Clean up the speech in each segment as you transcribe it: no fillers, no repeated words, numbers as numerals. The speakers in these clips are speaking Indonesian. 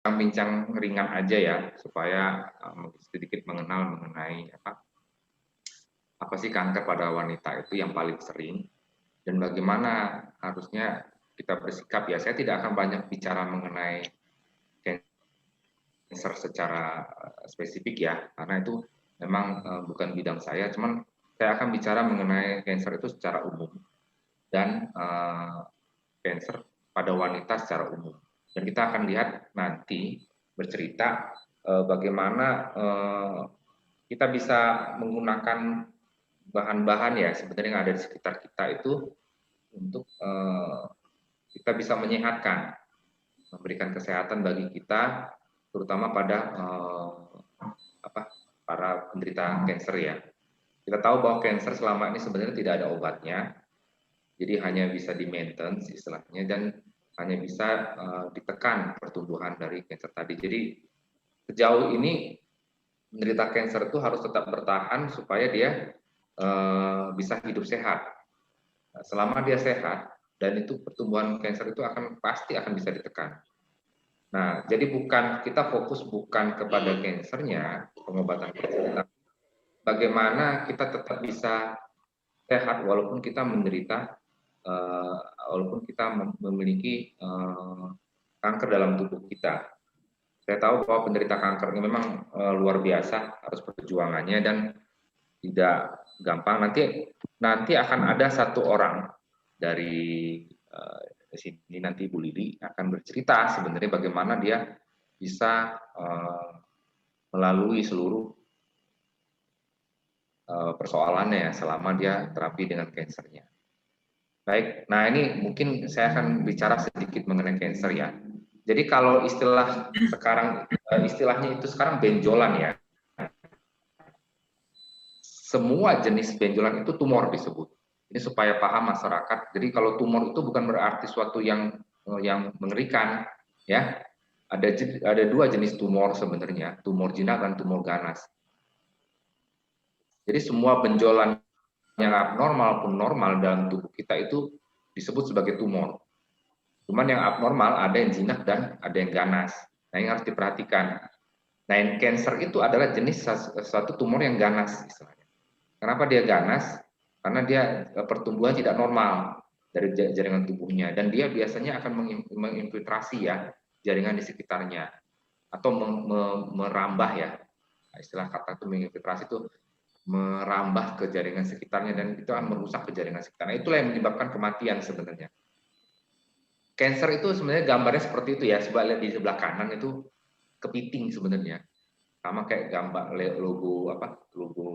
bincang ringan aja ya, supaya sedikit mengenal mengenai apa sih kanker pada wanita itu yang paling sering, dan bagaimana harusnya kita bersikap ya. Saya tidak akan banyak bicara mengenai cancer secara spesifik ya, karena itu memang bukan bidang saya, cuman saya akan bicara mengenai cancer itu secara umum dan cancer pada wanita secara umum. Dan kita akan lihat nanti bercerita bagaimana kita bisa menggunakan bahan-bahan ya sebenarnya yang ada di sekitar kita itu untuk kita bisa menyehatkan, memberikan kesehatan bagi kita, terutama pada para penderita cancer ya. Kita tahu bahwa cancer selama ini sebenarnya tidak ada obatnya, jadi hanya bisa di maintenance istilahnya, dan hanya bisa ditekan pertumbuhan dari cancer tadi. Jadi sejauh ini menderita cancer itu harus tetap bertahan supaya dia bisa hidup sehat. Nah, selama dia sehat, dan itu pertumbuhan cancer itu pasti akan bisa ditekan. Nah, jadi kita fokus bukan kepada cancernya, pengobatan cancer, bagaimana kita tetap bisa sehat walaupun kita menderita, walaupun kita memiliki kanker dalam tubuh kita. Saya tahu bahwa penderita kanker ini memang luar biasa, harus perjuangannya dan tidak gampang. Nanti akan ada satu orang dari sini, nanti Bu Lili akan bercerita sebenarnya bagaimana dia bisa melalui seluruh persoalannya selama dia terapi dengan kansernya. Baik, nah ini mungkin saya akan bicara sedikit mengenai kanker ya. Jadi kalau istilahnya itu sekarang benjolan ya. Semua jenis benjolan itu tumor disebut. Ini supaya paham masyarakat. Jadi kalau tumor itu bukan berarti suatu yang mengerikan, ya. Ada dua jenis tumor sebenarnya, tumor jinak dan tumor ganas. Jadi semua benjolan yang abnormal pun normal dalam tubuh kita itu disebut sebagai tumor. Cuman yang abnormal ada yang jinak dan ada yang ganas. Nah, yang harus diperhatikan. Nah, yang cancer itu adalah jenis suatu tumor yang ganas istilahnya. Kenapa dia ganas? Karena dia pertumbuhan tidak normal dari jaringan tubuhnya, dan dia biasanya akan menginfiltrasi ya jaringan di sekitarnya atau merambah ya. Nah, istilah kata itu menginfiltrasi itu merambah ke jaringan sekitarnya, dan itu akan merusak ke jaringan sekitarnya. Itulah yang menyebabkan kematian sebenarnya. Cancer itu sebenarnya gambarnya seperti itu ya. Coba lihat di sebelah kanan itu kepiting sebenarnya. Sama kayak gambar logo logo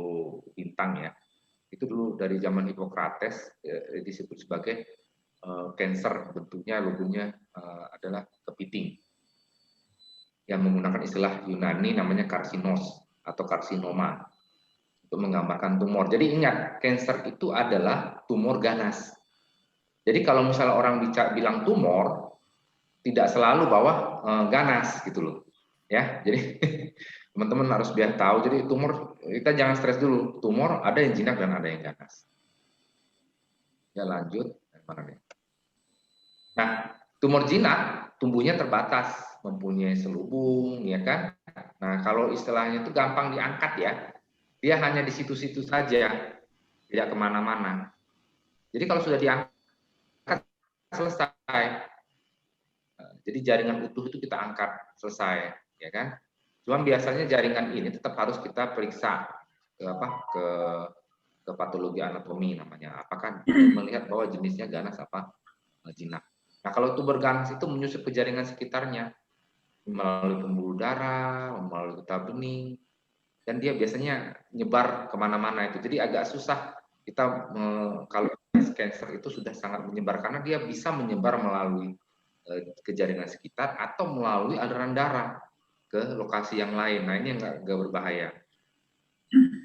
bintang ya. Itu dulu dari zaman Hippocrates disebut sebagai cancer, bentuknya logonya adalah kepiting. Yang menggunakan istilah Yunani namanya karsinos atau karsinoma untuk menggambarkan tumor. Jadi ingat, cancer itu adalah tumor ganas. Jadi kalau misalnya orang bilang tumor, tidak selalu bahwa ganas gitu loh. Ya, jadi teman-teman harus biar tahu. Jadi tumor, kita jangan stres dulu. Tumor ada yang jinak dan ada yang ganas. Ya lanjut. Nah, tumor jinak tumbuhnya terbatas, mempunyai selubung, ya kan? Nah, kalau istilahnya itu gampang diangkat ya. Dia hanya di situ-situ saja, tidak kemana-mana. Jadi kalau sudah diangkat, selesai. Jadi jaringan utuh itu kita angkat, selesai, ya kan? Cuman biasanya jaringan ini tetap harus kita periksa ke patologi anatomi namanya. Apakah melihat bahwa jenisnya ganas apa jinak. Nah, kalau tumor ganas itu menyusup ke jaringan sekitarnya melalui pembuluh darah, melalui getah bening, dan dia biasanya nyebar kemana-mana itu. Jadi agak susah kita kalau cancer itu sudah sangat menyebar karena dia bisa menyebar melalui ke jaringan sekitar atau melalui aliran darah ke lokasi yang lain. Nah, ini yang agak berbahaya.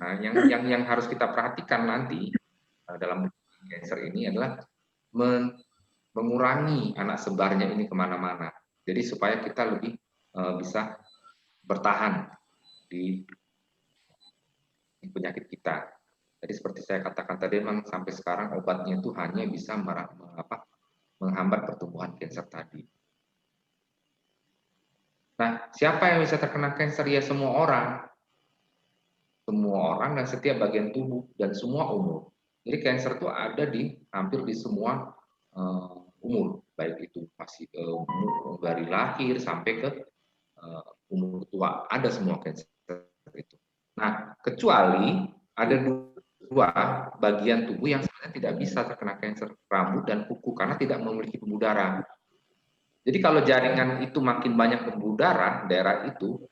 Nah, yang harus kita perhatikan nanti dalam cancer ini adalah mengurangi anak sebarnya ini kemana-mana. Jadi supaya kita lebih bisa bertahan di penyakit kita. Jadi seperti saya katakan tadi, memang sampai sekarang obatnya itu hanya bisa menghambat pertumbuhan kanker tadi. Nah, siapa yang bisa terkena kanker? Ya semua orang dan setiap bagian tubuh dan semua umur. Jadi kanker itu ada di hampir di semua umur, baik itu masih dari lahir sampai ke umur tua, ada semua kanker itu. Nah, kecuali ada dua bagian tubuh yang sebenarnya tidak bisa terkena kanker, rambut dan kuku, karena tidak memiliki pembuluh darah. Jadi kalau jaringan itu makin banyak pembuluh darah, daerah itu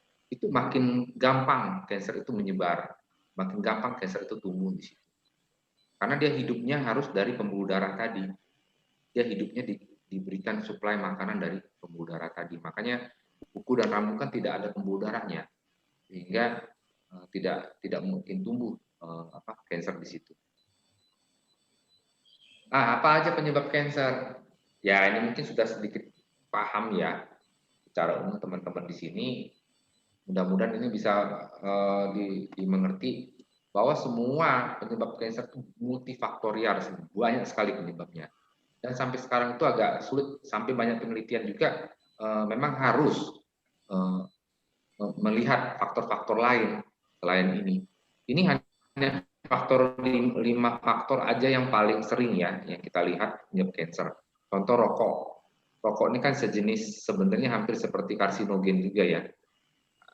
makin gampang kanker itu menyebar, makin gampang kanker itu tumbuh di situ. Karena dia hidupnya harus dari pembuluh darah tadi. Dia hidupnya diberikan suplai makanan dari pembuluh darah tadi. Makanya kuku dan rambut kan tidak ada pembuluh darahnya, sehingga tidak mungkin tumbuh kanker di situ. Apa aja penyebab kanker? Ya ini mungkin sudah sedikit paham ya secara umum teman-teman di sini. Mudah-mudahan ini bisa dimengerti bahwa semua penyebab kanker itu multifaktorial, banyak sekali penyebabnya. Dan sampai sekarang itu agak sulit, sampai banyak penelitian juga memang harus melihat faktor-faktor lain selain ini. Ini hanya faktor 5 faktor aja yang paling sering ya yang kita lihat penyebab kanker. Contoh rokok. Rokok ini kan sejenis sebenarnya hampir seperti karsinogen juga ya.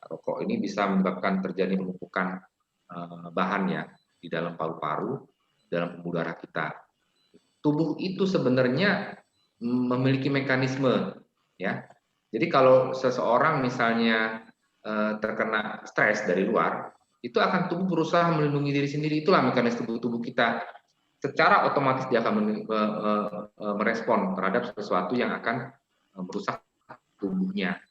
Rokok ini bisa menyebabkan terjadi penumpukan bahannya di dalam paru-paru, dalam pembuluh darah kita. Tubuh itu sebenarnya memiliki mekanisme ya. Jadi kalau seseorang misalnya terkena stres dari luar, itu akan tubuh berusaha melindungi diri sendiri. Itulah mekanisme tubuh kita. Secara otomatis dia akan merespon terhadap sesuatu yang akan merusak tubuhnya.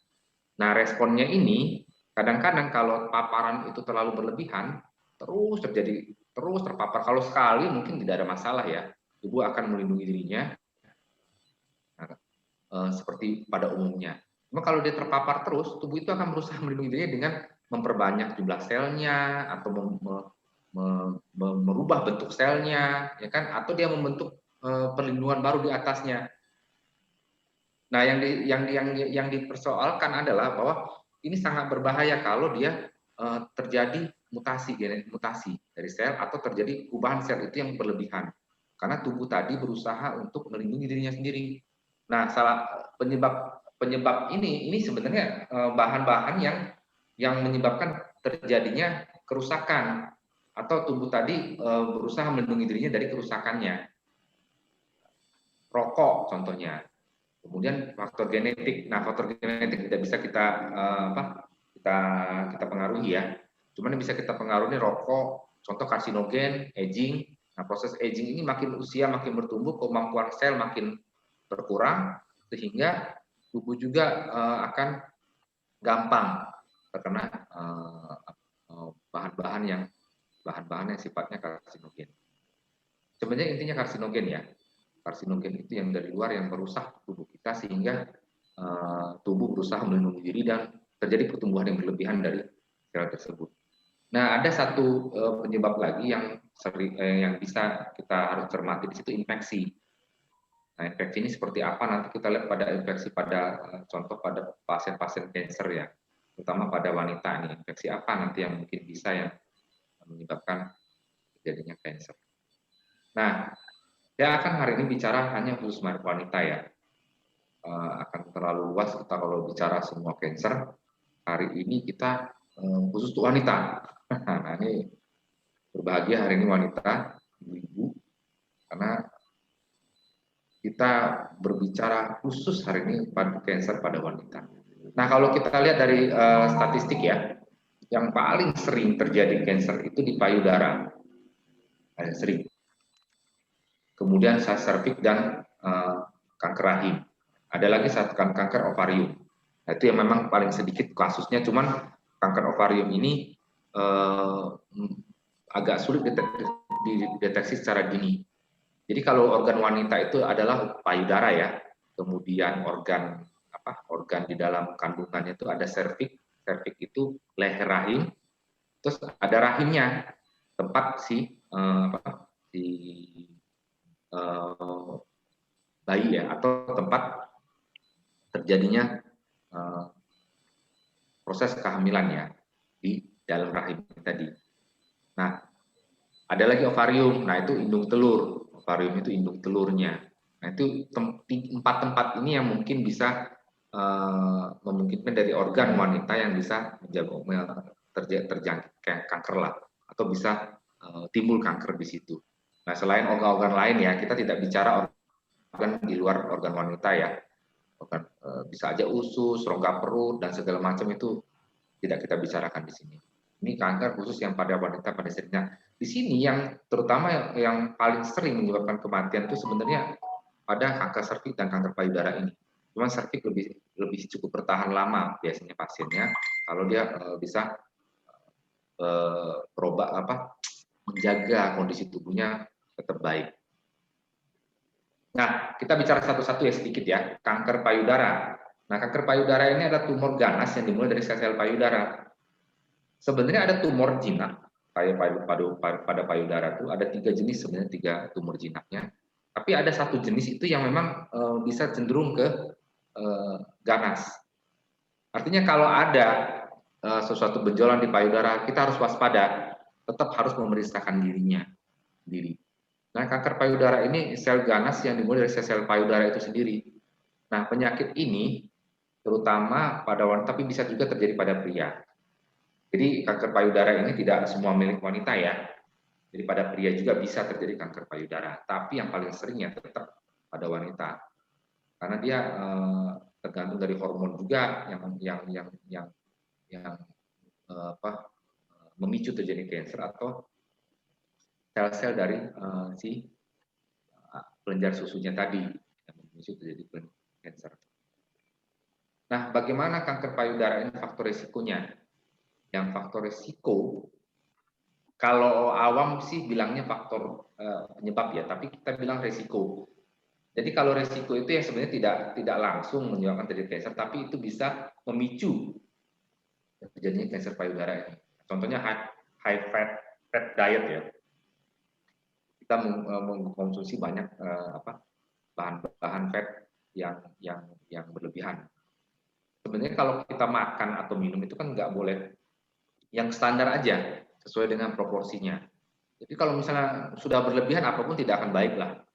Nah, responnya ini kadang-kadang kalau paparan itu terlalu berlebihan, terus terjadi, terus terpapar. Kalau sekali mungkin tidak ada masalah ya, tubuh akan melindungi dirinya seperti pada umumnya. Cuma kalau dia terpapar terus, tubuh itu akan berusaha melindungi dirinya dengan memperbanyak jumlah selnya atau merubah bentuk selnya, ya kan? Atau dia membentuk perlindungan baru di atasnya. Nah, yang dipersoalkan adalah bahwa ini sangat berbahaya kalau dia terjadi mutasi dari sel atau terjadi perubahan sel itu yang berlebihan. Karena tubuh tadi berusaha untuk melindungi dirinya sendiri. Nah, penyebab ini sebenarnya bahan-bahan yang menyebabkan terjadinya kerusakan atau tubuh tadi berusaha melindungi dirinya dari kerusakannya. Rokok contohnya. Kemudian faktor genetik. Nah, faktor genetik tidak bisa kita pengaruhi ya. Cuman yang bisa kita pengaruhi rokok, contoh karsinogen, aging. Nah, proses aging ini makin usia makin bertumbuh, kemampuan sel makin berkurang, sehingga tubuh juga akan gampang terkena bahan-bahan yang sifatnya karsinogen. Sebenarnya intinya karsinogen ya. Karsinogen itu yang dari luar yang merusak tubuh kita sehingga tubuh berusaha melindungi diri dan terjadi pertumbuhan yang berlebihan dari sel tersebut. Nah, ada satu penyebab lagi yang bisa kita harus cermati di situ, infeksi. Nah, infeksi ini seperti apa nanti kita lihat pada infeksi pada contoh pada pasien-pasien kanker ya, terutama pada wanita nih. Infeksi apa nanti yang mungkin bisa yang menyebabkan terjadinya kanker. Nah, saya akan hari ini bicara hanya khusus wanita ya. Akan terlalu luas kita kalau bicara semua kanker. Hari ini kita khusus untuk wanita. Nah, ini berbahagia hari ini wanita, ibu-ibu, karena kita berbicara khusus hari ini pada kanker pada wanita. Nah, kalau kita lihat dari statistik ya, yang paling sering terjadi kanker itu di payudara, paling sering. Kemudian serviks dan kanker rahim. Ada lagi satu kanker ovarium. Nah, itu yang memang paling sedikit kasusnya, cuman kanker ovarium ini agak sulit dideteksi secara dini. Jadi kalau organ wanita itu adalah payudara ya, kemudian organ di dalam kandungannya itu ada serviks itu leher rahim, terus ada rahimnya tempat si bayi ya, atau tempat terjadinya proses kehamilan ya di dalam rahim tadi. Nah, ada lagi ovarium. Nah, itu indung telur. Ovarium itu indung telurnya. Nah, itu empat tempat ini yang mungkin bisa memungkinkan dari organ wanita yang bisa terjangkit kanker lah, atau bisa timbul kanker di situ. Nah, selain organ-organ lain ya, kita tidak bicara organ di luar organ wanita ya. Organ, bisa aja usus, rongga perut dan segala macam itu tidak kita bicarakan di sini. Ini kanker khusus yang pada wanita pada serinya. Di sini yang terutama yang paling sering menyebabkan kematian itu sebenarnya pada kanker serviks dan kanker payudara ini. Cuma serviks lebih cukup bertahan lama biasanya pasiennya kalau dia bisa menjaga kondisi tubuhnya tetap baik. Nah, kita bicara satu-satu ya sedikit ya. Kanker payudara. Nah, kanker payudara ini adalah tumor ganas yang dimulai dari sel-sel payudara. Sebenarnya ada tumor jinak pada payudara itu ada 3 jenis sebenarnya, 3 tumor jinaknya. Tapi ada satu jenis itu yang memang bisa cenderung ke ganas. Artinya kalau ada sesuatu benjolan di payudara, kita harus waspada, tetap harus memeriksakan diri. Nah, kanker payudara ini sel ganas yang dimulai dari sel payudara itu sendiri. Nah, penyakit ini terutama pada wanita, tapi bisa juga terjadi pada pria. Jadi kanker payudara ini tidak semua milik wanita ya. Jadi pada pria juga bisa terjadi kanker payudara, tapi yang paling sering ya tetap pada wanita. Karena dia tergantung dari hormon juga yang memicu terjadi kanker atau sel-sel dari si kelenjar susunya tadi yang memicu terjadi kanker. Nah, bagaimana kanker payudara ini faktor risikonya? Yang faktor risiko, kalau awam sih bilangnya faktor penyebab ya, tapi kita bilang risiko. Jadi kalau risiko itu yang sebenarnya tidak langsung menyebabkan terjadi kanker, tapi itu bisa memicu terjadinya kanker payudara ini. Contohnya high fat diet ya. Kita mengkonsumsi banyak bahan-bahan fat yang berlebihan. Sebenarnya kalau kita makan atau minum itu kan nggak boleh yang standar aja, sesuai dengan proporsinya. Jadi kalau misalnya sudah berlebihan, apapun tidak akan baik lah.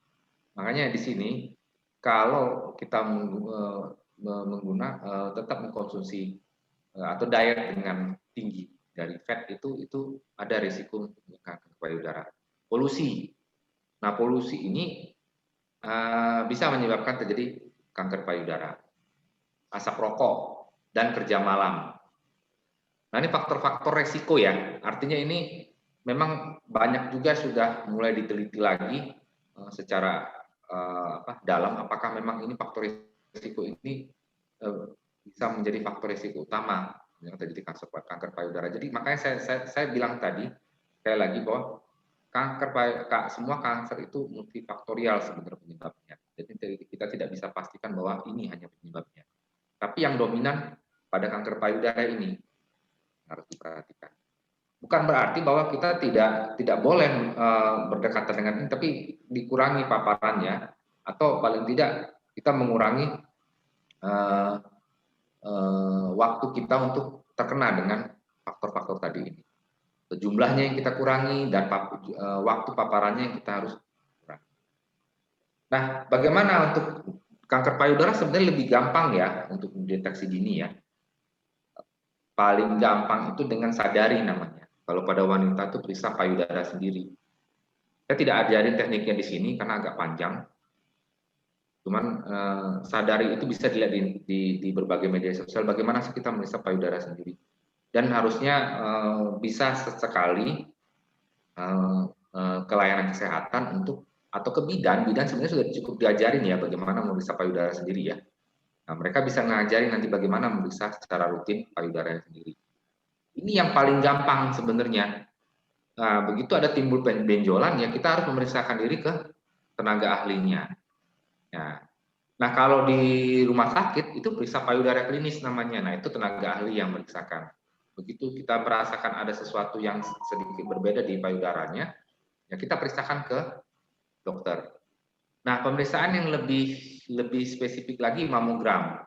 Makanya di sini kalau kita tetap mengkonsumsi atau diet dengan tinggi dari fat itu ada risiko kanker payudara. Polusi. Nah, polusi ini bisa menyebabkan terjadi kanker payudara. Asap rokok dan kerja malam. Nah, ini faktor-faktor resiko ya. Artinya ini memang banyak juga sudah mulai diteliti lagi secara dalam, apakah memang ini faktor resiko ini bisa menjadi faktor resiko utama yang terjadi kanker payudara. Jadi makanya saya bilang tadi sekali lagi bahwa semua kanker itu multifaktorial sebenarnya penyebabnya. Jadi kita tidak bisa pastikan bahwa ini hanya penyebabnya. Tapi yang dominan pada kanker payudara ini harus diperhatikan. Bukan berarti bahwa kita tidak boleh berdekatan dengan ini, tapi dikurangi paparannya, atau paling tidak kita mengurangi waktu kita untuk terkena dengan faktor-faktor tadi ini. Jumlahnya yang kita kurangi dan waktu paparannya yang kita harus kurangi. Nah, bagaimana untuk kanker payudara? Sebenarnya lebih gampang ya untuk mendeteksi dini ya. Paling gampang itu dengan sadari namanya. Kalau pada wanita itu periksa payudara sendiri. Saya tidak ajarin tekniknya di sini karena agak panjang. Cuman sadari itu bisa dilihat di berbagai media sosial bagaimana sih kita meriksa payudara sendiri. Dan harusnya bisa sesekali ke layanan kesehatan atau ke bidan sebenarnya sudah cukup diajarin ya bagaimana memeriksa payudara sendiri ya. Nah, mereka bisa ngajarin nanti bagaimana memeriksa secara rutin payudara sendiri. Ini yang paling gampang sebenarnya. Nah, begitu ada timbul benjolan ya kita harus memeriksakan diri ke tenaga ahlinya. Nah, kalau di rumah sakit itu periksa payudara klinis namanya. Nah, itu tenaga ahli yang memeriksakan. Begitu kita merasakan ada sesuatu yang sedikit berbeda di payudaranya, ya kita periksakan ke dokter. Nah, pemeriksaan yang lebih spesifik lagi mamogram.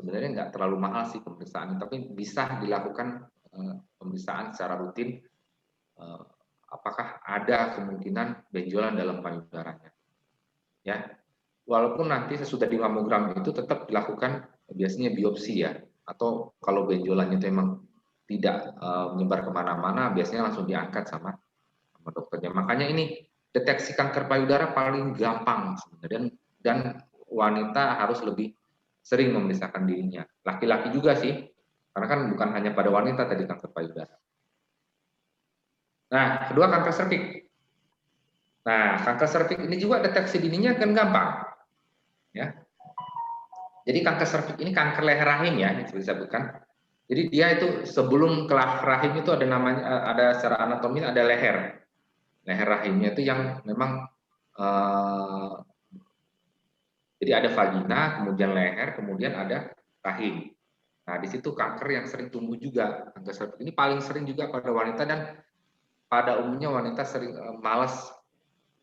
sebenarnya nggak terlalu mahal sih pemeriksaan, tapi bisa dilakukan pemeriksaan secara rutin. Apakah ada kemungkinan benjolan dalam payudaranya? Ya, walaupun nanti sesudah di mamogram itu tetap dilakukan biasanya biopsi ya, atau kalau benjolannya itu memang tidak menyebar kemana-mana, biasanya langsung diangkat sama dokternya. Makanya ini deteksi kanker payudara paling gampang sebenarnya, dan wanita harus lebih sering memeriksakan dirinya. Laki-laki juga sih, karena kan bukan hanya pada wanita tadi kanker payudara. Nah, kedua kanker serviks. Nah, kanker serviks ini juga deteksi dininya kan gampang, ya. Jadi kanker serviks ini kanker leher rahim ya, yang disebutkan. Jadi dia itu sebelum ke rahim itu ada namanya, ada secara anatomi ada leher. Leher rahimnya itu yang memang jadi ada vagina, kemudian leher, kemudian ada rahim. Nah, di situ kanker yang sering tumbuh juga. Kanker serviks ini paling sering juga pada wanita, dan pada umumnya wanita sering malas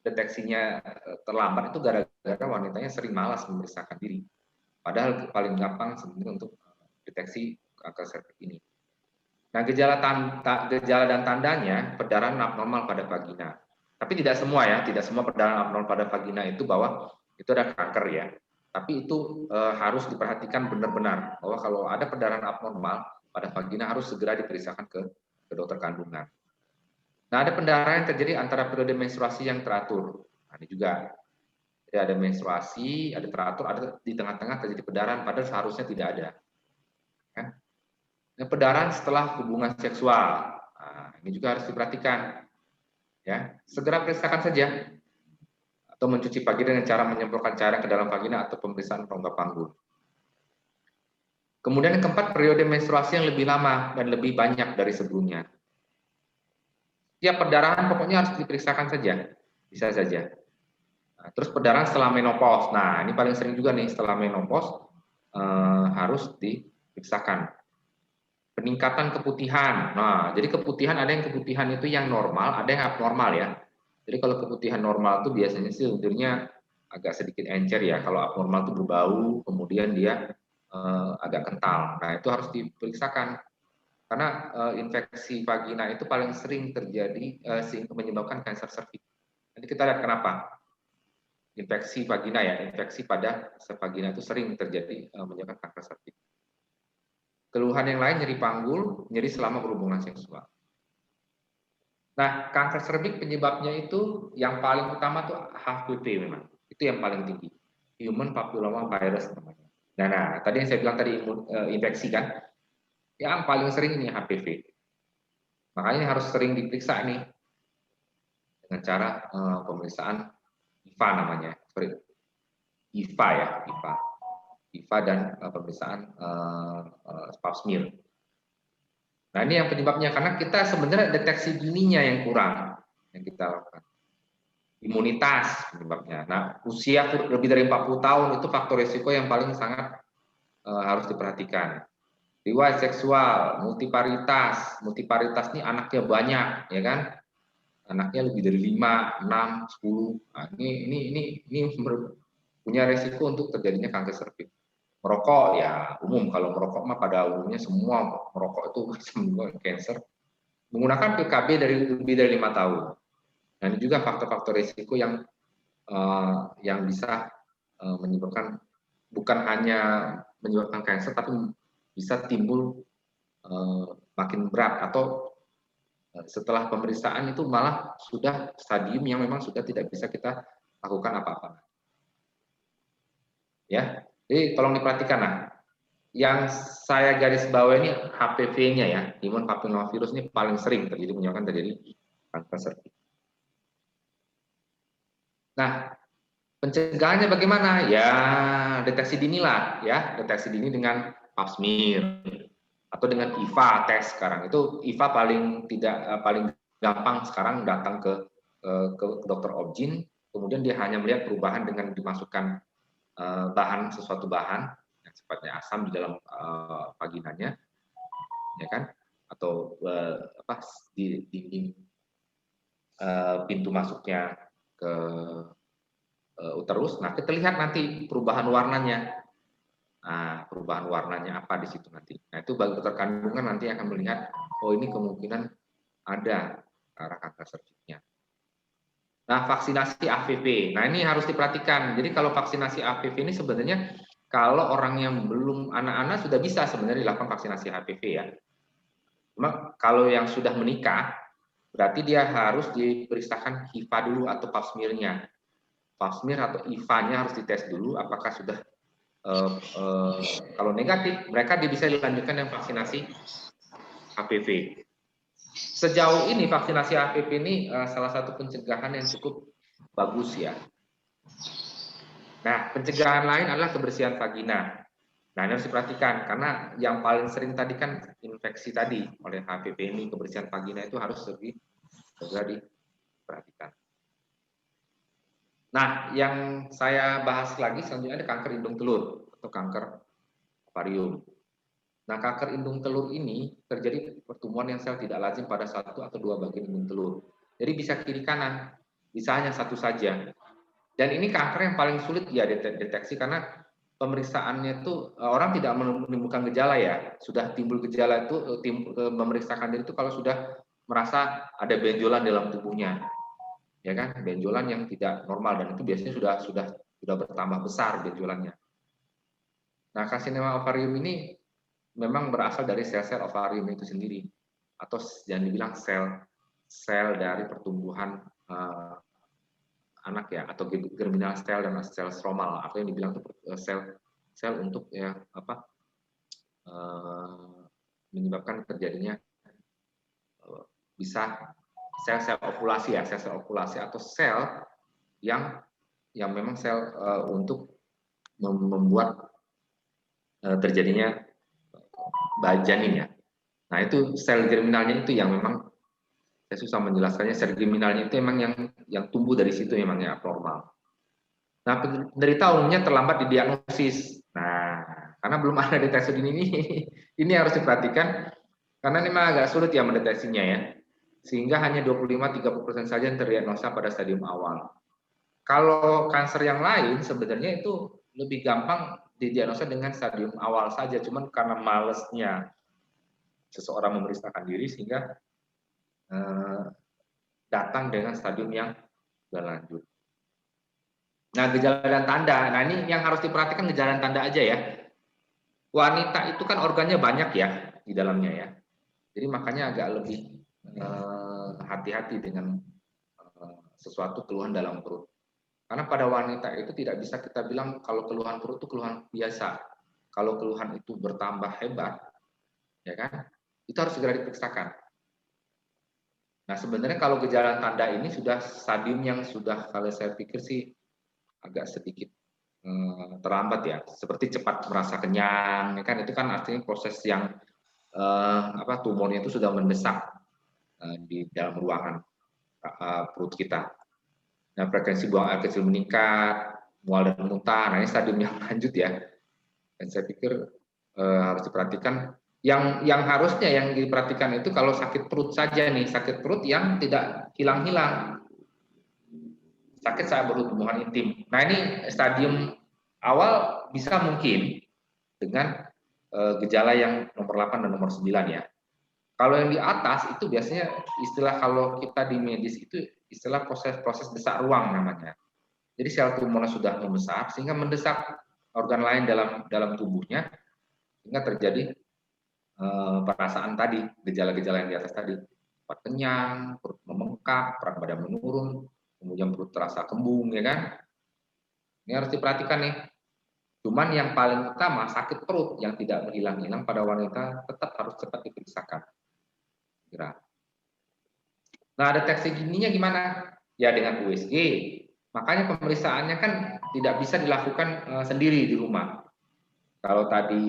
deteksinya terlambat itu gara-gara wanitanya sering malas memeriksakan diri. Padahal paling gampang sebenarnya untuk deteksi kanker serviks ini. Nah, gejala dan tandanya perdarahan abnormal pada vagina. Tapi tidak semua ya, tidak semua perdarahan abnormal pada vagina itu bahwa itu ada kanker ya. Tapi itu harus diperhatikan benar-benar bahwa kalau ada perdarahan abnormal pada vagina harus segera diperiksakan ke dokter kandungan. Nah, ada pendarahan yang terjadi antara periode menstruasi yang teratur. Nah, ini juga. Jadi ada menstruasi, ada teratur, ada di tengah-tengah terjadi perdarahan, padahal seharusnya tidak ada. Ya. Nah, perdarahan setelah hubungan seksual. Nah, ini juga harus diperhatikan. Ya, segera periksakan saja. Atau mencuci vagina dengan cara menyemprotkan cairan ke dalam vagina atau pemeriksaan rongga panggul. Kemudian yang keempat, periode menstruasi yang lebih lama dan lebih banyak dari sebelumnya. Setiap perdarahan pokoknya harus diperiksakan saja, bisa saja. Nah, terus perdarahan setelah menopause. Nah, ini paling sering juga nih, setelah menopause harus diperiksakan. Peningkatan keputihan. Nah, jadi keputihan, ada yang keputihan itu yang normal, ada yang abnormal ya. Jadi kalau keputihan normal itu biasanya sih lendirnya agak sedikit encer ya. Kalau abnormal itu berbau, kemudian dia agak kental. Nah, itu harus diperiksakan. Karena infeksi vagina itu paling sering terjadi menyebabkan kanker serviks. Nanti kita lihat kenapa. Infeksi vagina ya, infeksi pada vagina itu sering terjadi menyebabkan kanker serviks. Keluhan yang lain, nyeri panggul, nyeri selama berhubungan seksual. Nah, kanker serviks penyebabnya itu yang paling utama tuh HPV memang. Itu yang paling tinggi. Human Papilloma Virus namanya. Nah, tadi yang saya bilang tadi infeksi kan. Yang paling sering ini HPV. Makanya harus sering diperiksa nih dengan cara pemeriksaan IVA namanya. IVA ya, IVA dan pemeriksaan pap smear. Nah, ini yang penyebabnya, karena kita sebenarnya deteksi dininya yang kurang yang kita lakukan. Imunitas penyebabnya. Nah, usia lebih dari 40 tahun itu faktor risiko yang paling sangat harus diperhatikan. Riwayat seksual, multiparitas ini anaknya banyak, ya kan? Anaknya lebih dari 5, 6, 10. Nah, ini punya risiko untuk terjadinya kanker serviks. Merokok ya umum, kalau merokok mah pada umumnya semua merokok itu bisa menyebabkan kanker. Menggunakan PKB lebih dari 5 tahun. Nah, ini juga faktor-faktor risiko yang bisa menyebabkan, bukan hanya menyebabkan kanker, tapi bisa timbul makin berat, atau setelah pemeriksaan itu malah sudah stadium yang memang sudah tidak bisa kita lakukan apa-apa. Ya, jadi tolong diperhatikan. Nah, yang saya garis bawah ini HPV-nya ya, Human Papillomavirus ini paling sering menyebabkan terjadi kanker serviks. Nah, pencegahannya bagaimana? Ya, deteksi dini lah, ya, deteksi dini dengan pap smear atau dengan IVA tes sekarang. Itu IVA paling gampang sekarang, datang ke dokter obgyn, kemudian dia hanya melihat perubahan dengan dimasukkan sesuatu bahan yang sifatnya asam di dalam vaginanya, ya kan? Atau di dinding pintu masuknya ke uterus. Nah, kita lihat nanti perubahan warnanya. Nah, perubahan perubahan warnanya apa di situ nanti. Nah, itu bagi dokter kandungan nanti akan melihat, oh ini kemungkinan ada arah kanker serviksnya. Nah, vaksinasi HPV. Nah, ini harus diperhatikan. Jadi kalau vaksinasi HPV ini sebenarnya kalau orang yang belum anak-anak sudah bisa sebenarnya dilakukan vaksinasi HPV ya. Cuma kalau yang sudah menikah, berarti dia harus diperiksakan HIV dulu atau pap smear-nya. Pap smear atau HIV-nya harus dites dulu apakah sudah kalau negatif, mereka bisa dilanjutkan dengan vaksinasi HPV. Sejauh ini vaksinasi HPV ini salah satu pencegahan yang cukup bagus ya. Nah, pencegahan lain adalah kebersihan vagina. Nah, ini harus diperhatikan karena yang paling sering tadi kan infeksi tadi oleh HPV ini, kebersihan vagina itu harus lebih segera diperhatikan. Nah, yang saya bahas lagi selanjutnya ada kanker indung telur atau kanker ovarium. Nah, kanker indung telur ini terjadi pertumbuhan yang sel tidak lazim pada satu atau dua bagian indung telur. Jadi bisa kiri kanan, bisa hanya satu saja. Dan ini kanker yang paling sulit ya deteksi karena pemeriksaannya itu orang tidak menimbulkan gejala ya. Sudah timbul gejala itu memeriksakan diri itu kalau sudah merasa ada benjolan dalam tubuhnya. Ya kan? Benjolan yang tidak normal dan itu biasanya sudah bertambah besar benjolannya. Nah, karsinoma ovarium ini memang berasal dari sel-sel ovarium itu sendiri atau yang dibilang sel dari pertumbuhan anak ya atau germinal sel dan sel stromal atau yang dibilang itu sel untuk ya apa menyebabkan terjadinya bisa sel-sel ovulasi ya sel-sel ovulasi atau sel yang memang sel untuk membuat terjadinya janin ya. Nah, itu sel germinalnya itu yang memang saya susah menjelaskannya. Sel germinalnya itu memang yang tumbuh dari situ memang yang abnormal. Nah, penderita umumnya terlambat didiagnosis. Nah, karena belum ada deteksi dini ini harus diperhatikan karena ini memang agak sulit ya mendeteksinya ya. Sehingga hanya 25-30% saja yang terdiagnosa pada stadium awal. Kalau kanker yang lain sebenarnya itu lebih gampang didiagnosa dengan stadium awal saja, cuman karena malesnya seseorang memeriksakan diri sehingga datang dengan stadium yang berlanjut. Nah, gejala dan tanda. Nah, ini yang harus diperhatikan gejala dan tanda aja ya. Wanita itu kan organnya banyak ya di dalamnya ya. Jadi makanya agak lebih hati-hati dengan sesuatu keluhan dalam perut. Karena pada wanita itu tidak bisa kita bilang kalau keluhan perut itu keluhan biasa. Kalau keluhan itu bertambah hebat, ya kan? Itu harus segera diperiksakan. Nah, sebenarnya kalau gejala tanda ini sudah stadium yang sudah kalau saya pikir sih agak sedikit terlambat ya. Seperti cepat merasa kenyang, ya kan? Itu kan artinya proses yang tumornya itu sudah mendesak di dalam ruangan perut kita. Nah, frekuensi buang air kecil meningkat, mual dan muntah. Nah, ini stadium yang lanjut ya. Dan saya pikir harus diperhatikan. Yang harusnya yang diperhatikan itu kalau sakit perut saja nih, sakit perut yang tidak hilang-hilang. Sakit saat berhubungan intim. Nah, ini stadium awal bisa mungkin dengan gejala yang nomor 8 dan nomor 9 ya. Kalau yang di atas itu biasanya istilah kalau kita di medis itu istilah proses desak ruang namanya. Jadi sel tumornya sudah membesar sehingga mendesak organ lain dalam tubuhnya sehingga terjadi perasaan tadi, gejala-gejala yang di atas tadi. Cepat kenyang, perut membengkak, berat badan menurun, kemudian perut terasa kembung ya kan. Ini harus diperhatikan nih. Cuman yang paling utama sakit perut yang tidak berhilang-hilang pada wanita tetap harus cepat diperiksakan. Kira. Nah, deteksi dininya gimana? Ya dengan USG. Makanya pemeriksaannya kan tidak bisa dilakukan sendiri di rumah. Kalau tadi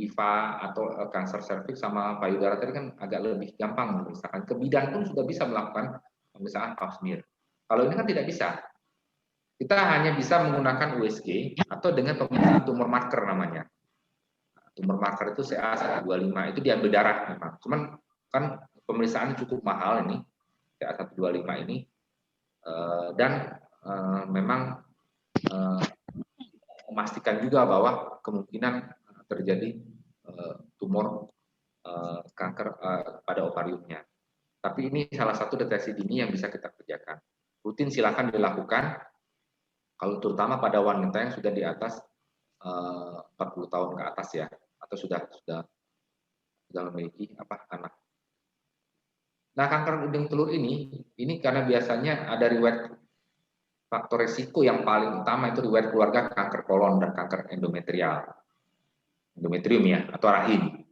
IVA atau kanker serviks sama payudara tadi kan agak lebih gampang memeriksakan. Ke bidan pun sudah bisa melakukan pemeriksaan pap smear. Kalau ini kan tidak bisa. Kita hanya bisa menggunakan USG atau dengan pemeriksaan tumor marker namanya. Tumor marker itu CA125 itu diambil darah memang. Cuman kan pemeriksaannya cukup mahal ini CA125 ini dan memang memastikan juga bahwa kemungkinan terjadi tumor kanker pada ovariumnya. Tapi ini salah satu deteksi dini yang bisa kita kerjakan. Rutin silakan dilakukan, kalau terutama pada wanita yang sudah di atas 40 tahun ke atas ya, atau sudah memiliki anak. Nah, kanker hidung telur ini karena biasanya ada riwayat faktor risiko yang paling utama itu riwayat keluarga kanker kolon dan kanker endometrium ya, atau rahim.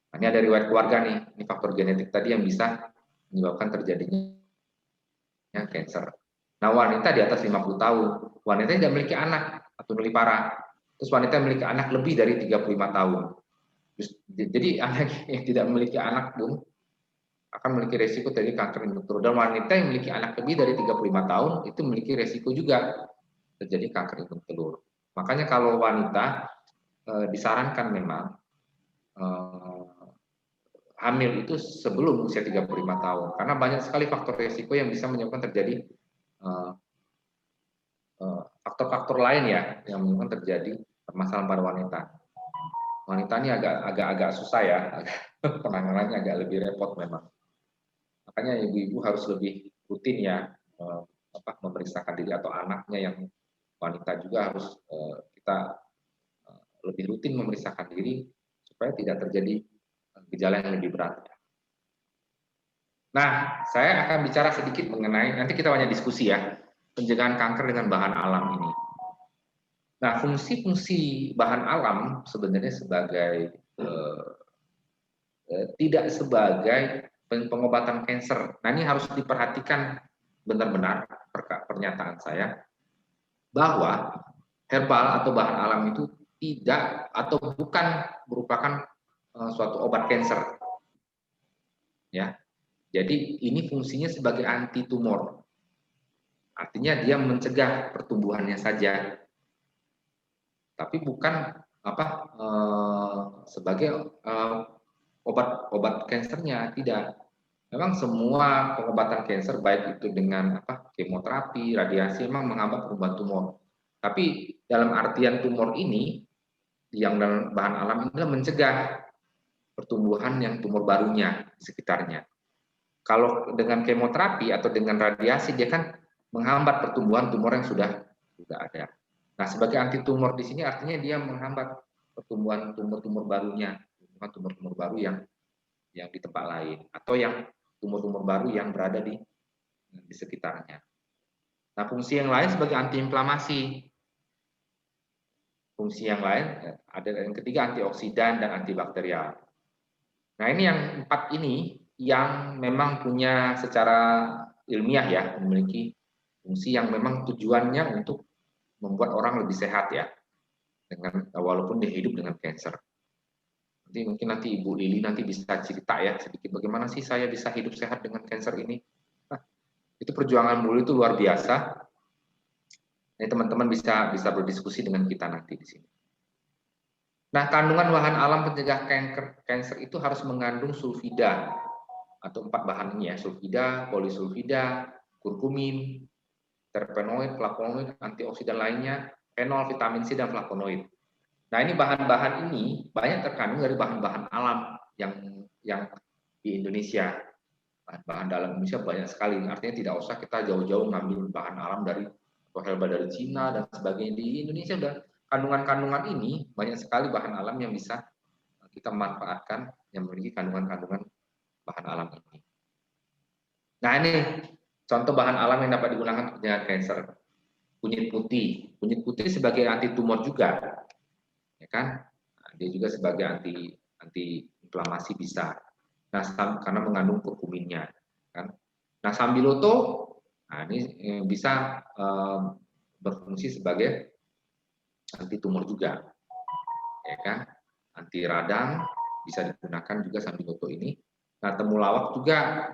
Nah, ini ada riwayat keluarga nih, ini faktor genetik tadi yang bisa menyebabkan terjadinya kanker. Nah, wanita di atas 50 tahun, wanita yang tidak memiliki anak atau nulipara, terus wanita yang memiliki anak lebih dari 35 tahun. Jadi anak yang tidak memiliki anak pun akan memiliki resiko dari kanker hidung telur. Dan wanita yang memiliki anak lebih dari 35 tahun itu memiliki resiko juga terjadi kanker hidung telur. Makanya kalau wanita disarankan memang hamil itu sebelum usia 35 tahun. Karena banyak sekali faktor resiko yang bisa menyebabkan terjadi faktor-faktor lain ya yang menyebabkan terjadi permasalahan pada wanita. Wanita ini agak susah ya, penanganannya agak lebih repot memang. Makanya ibu-ibu harus lebih rutin ya memeriksakan diri, atau anaknya yang wanita juga harus kita lebih rutin memeriksakan diri supaya tidak terjadi gejala yang lebih berat. Nah, saya akan bicara sedikit mengenai, nanti kita banyak diskusi ya, pencegahan kanker dengan bahan alam ini. Nah, fungsi-fungsi bahan alam sebenarnya sebagai tidak sebagai pengobatan kanker. Nah, ini harus diperhatikan benar-benar pernyataan saya bahwa herbal atau bahan alam itu tidak atau bukan merupakan suatu obat kanker. Ya. Jadi ini fungsinya sebagai anti tumor. Artinya dia mencegah pertumbuhannya saja. Tapi bukan sebagai obat kankernya, tidak. Memang semua pengobatan kanker baik itu dengan kemoterapi, radiasi memang menghambat pertumbuhan tumor. Tapi dalam artian tumor ini yang dalam bahan alam ini adalah mencegah pertumbuhan yang tumor barunya di sekitarnya. Kalau dengan kemoterapi atau dengan radiasi dia kan menghambat pertumbuhan tumor yang sudah ada. Nah, sebagai anti tumor di sini artinya dia menghambat pertumbuhan tumor-tumor barunya, tumor-tumor baru yang di tempat lain, atau yang tumor-tumor baru yang berada di sekitarnya. Nah, fungsi yang lain sebagai antiinflamasi. Fungsi yang lain ada yang ketiga antioksidan dan antibakterial. Nah, ini yang 4 ini yang memang punya secara ilmiah ya, memiliki fungsi yang memang tujuannya untuk membuat orang lebih sehat ya, dengan walaupun dia hidup dengan kanker. Nanti Ibu Lili nanti bisa cerita ya sedikit bagaimana sih saya bisa hidup sehat dengan kanker ini. Nah, itu perjuangan dulu itu luar biasa. Ini teman-teman bisa berdiskusi dengan kita nanti di sini. Nah, kandungan bahan alam pencegah kanker itu harus mengandung sulfida atau 4 bahan ini ya, sulfida, polisulfida, kurkumin, terpenoid, flavonoid, antioksidan lainnya, fenol, vitamin C, dan flavonoid. Nah, ini bahan-bahan ini banyak terkandung dari bahan-bahan alam yang di Indonesia. Bahan dalam Indonesia banyak sekali, artinya tidak usah kita jauh-jauh ngambil bahan alam dari atau herbal dari Cina dan sebagainya. Di Indonesia udah kandungan-kandungan ini banyak sekali bahan alam yang bisa kita manfaatkan yang memiliki kandungan-kandungan bahan alam ini. Nah, ini contoh bahan alam yang dapat digunakan untuk penyakit kanker. Kunyit putih. Kunyit putih sebagai anti tumor juga. Ya kan? Nah, dia juga sebagai anti inflamasi bisa. Nah, karena mengandung kurkuminnya, kan? Nah, sambiloto, nah ini bisa berfungsi sebagai anti tumor juga, ya kan? Anti radang bisa digunakan juga sambiloto ini. Nah, temulawak juga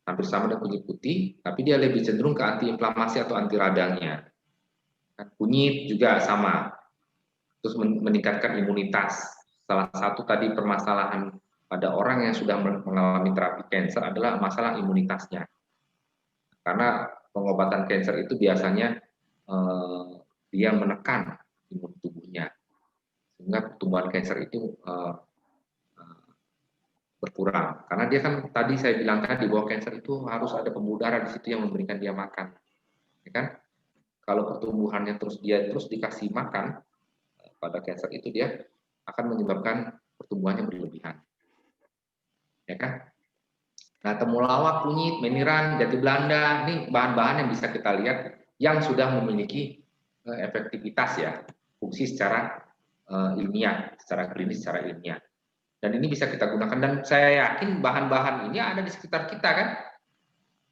hampir sama dengan kunyit putih, tapi dia lebih cenderung ke anti inflamasi atau anti radangnya. Kunyit juga sama, terus meningkatkan imunitas. Salah satu tadi permasalahan pada orang yang sudah mengalami terapi kanker adalah masalah imunitasnya. Karena pengobatan kanker itu biasanya dia menekan imun tubuhnya sehingga pertumbuhan kanker itu berkurang. Karena dia kan tadi saya bilang tadi bahwa kanker itu harus ada pembuluh darah di situ yang memberikan dia makan, ya kan? Kalau pertumbuhannya terus dikasih makan pada kanker itu, dia akan menyebabkan pertumbuhannya berlebihan, ya kan? Nah, temulawak, kunyit, meniran, jati Belanda, ini bahan-bahan yang bisa kita lihat yang sudah memiliki efektivitas ya, fungsi secara ilmiah, secara klinis, secara ilmiah. Dan ini bisa kita gunakan, dan saya yakin bahan-bahan ini ada di sekitar kita kan?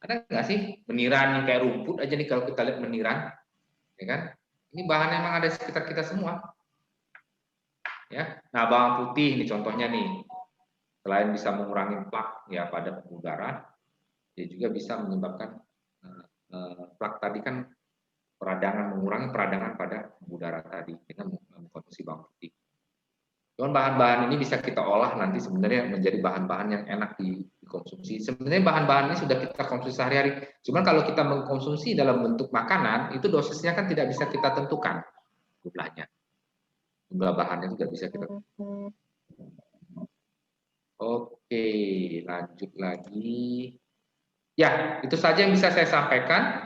Ada nggak sih meniran yang kayak rumput aja nih kalau kita lihat meniran, ya kan? Ini bahan yang memang ada di sekitar kita semua, ya. Nah, bawang putih ini contohnya nih, selain bisa mengurangi plak ya pada pembuluh darah, dia juga bisa menyebabkan plak tadi kan mengurangi peradangan pada pembuluh darah tadi dengan mengkonsumsi bawang putih. Cuman bahan-bahan ini bisa kita olah nanti sebenarnya menjadi bahan-bahan yang enak dikonsumsi. Sebenarnya bahan-bahan ini sudah kita konsumsi sehari-hari. Cuman kalau kita mengkonsumsi dalam bentuk makanan, itu dosisnya kan tidak bisa kita tentukan jumlahnya. Jumlah bahannya tidak bisa kita tentukan. Oke, lanjut lagi. Ya, itu saja yang bisa saya sampaikan.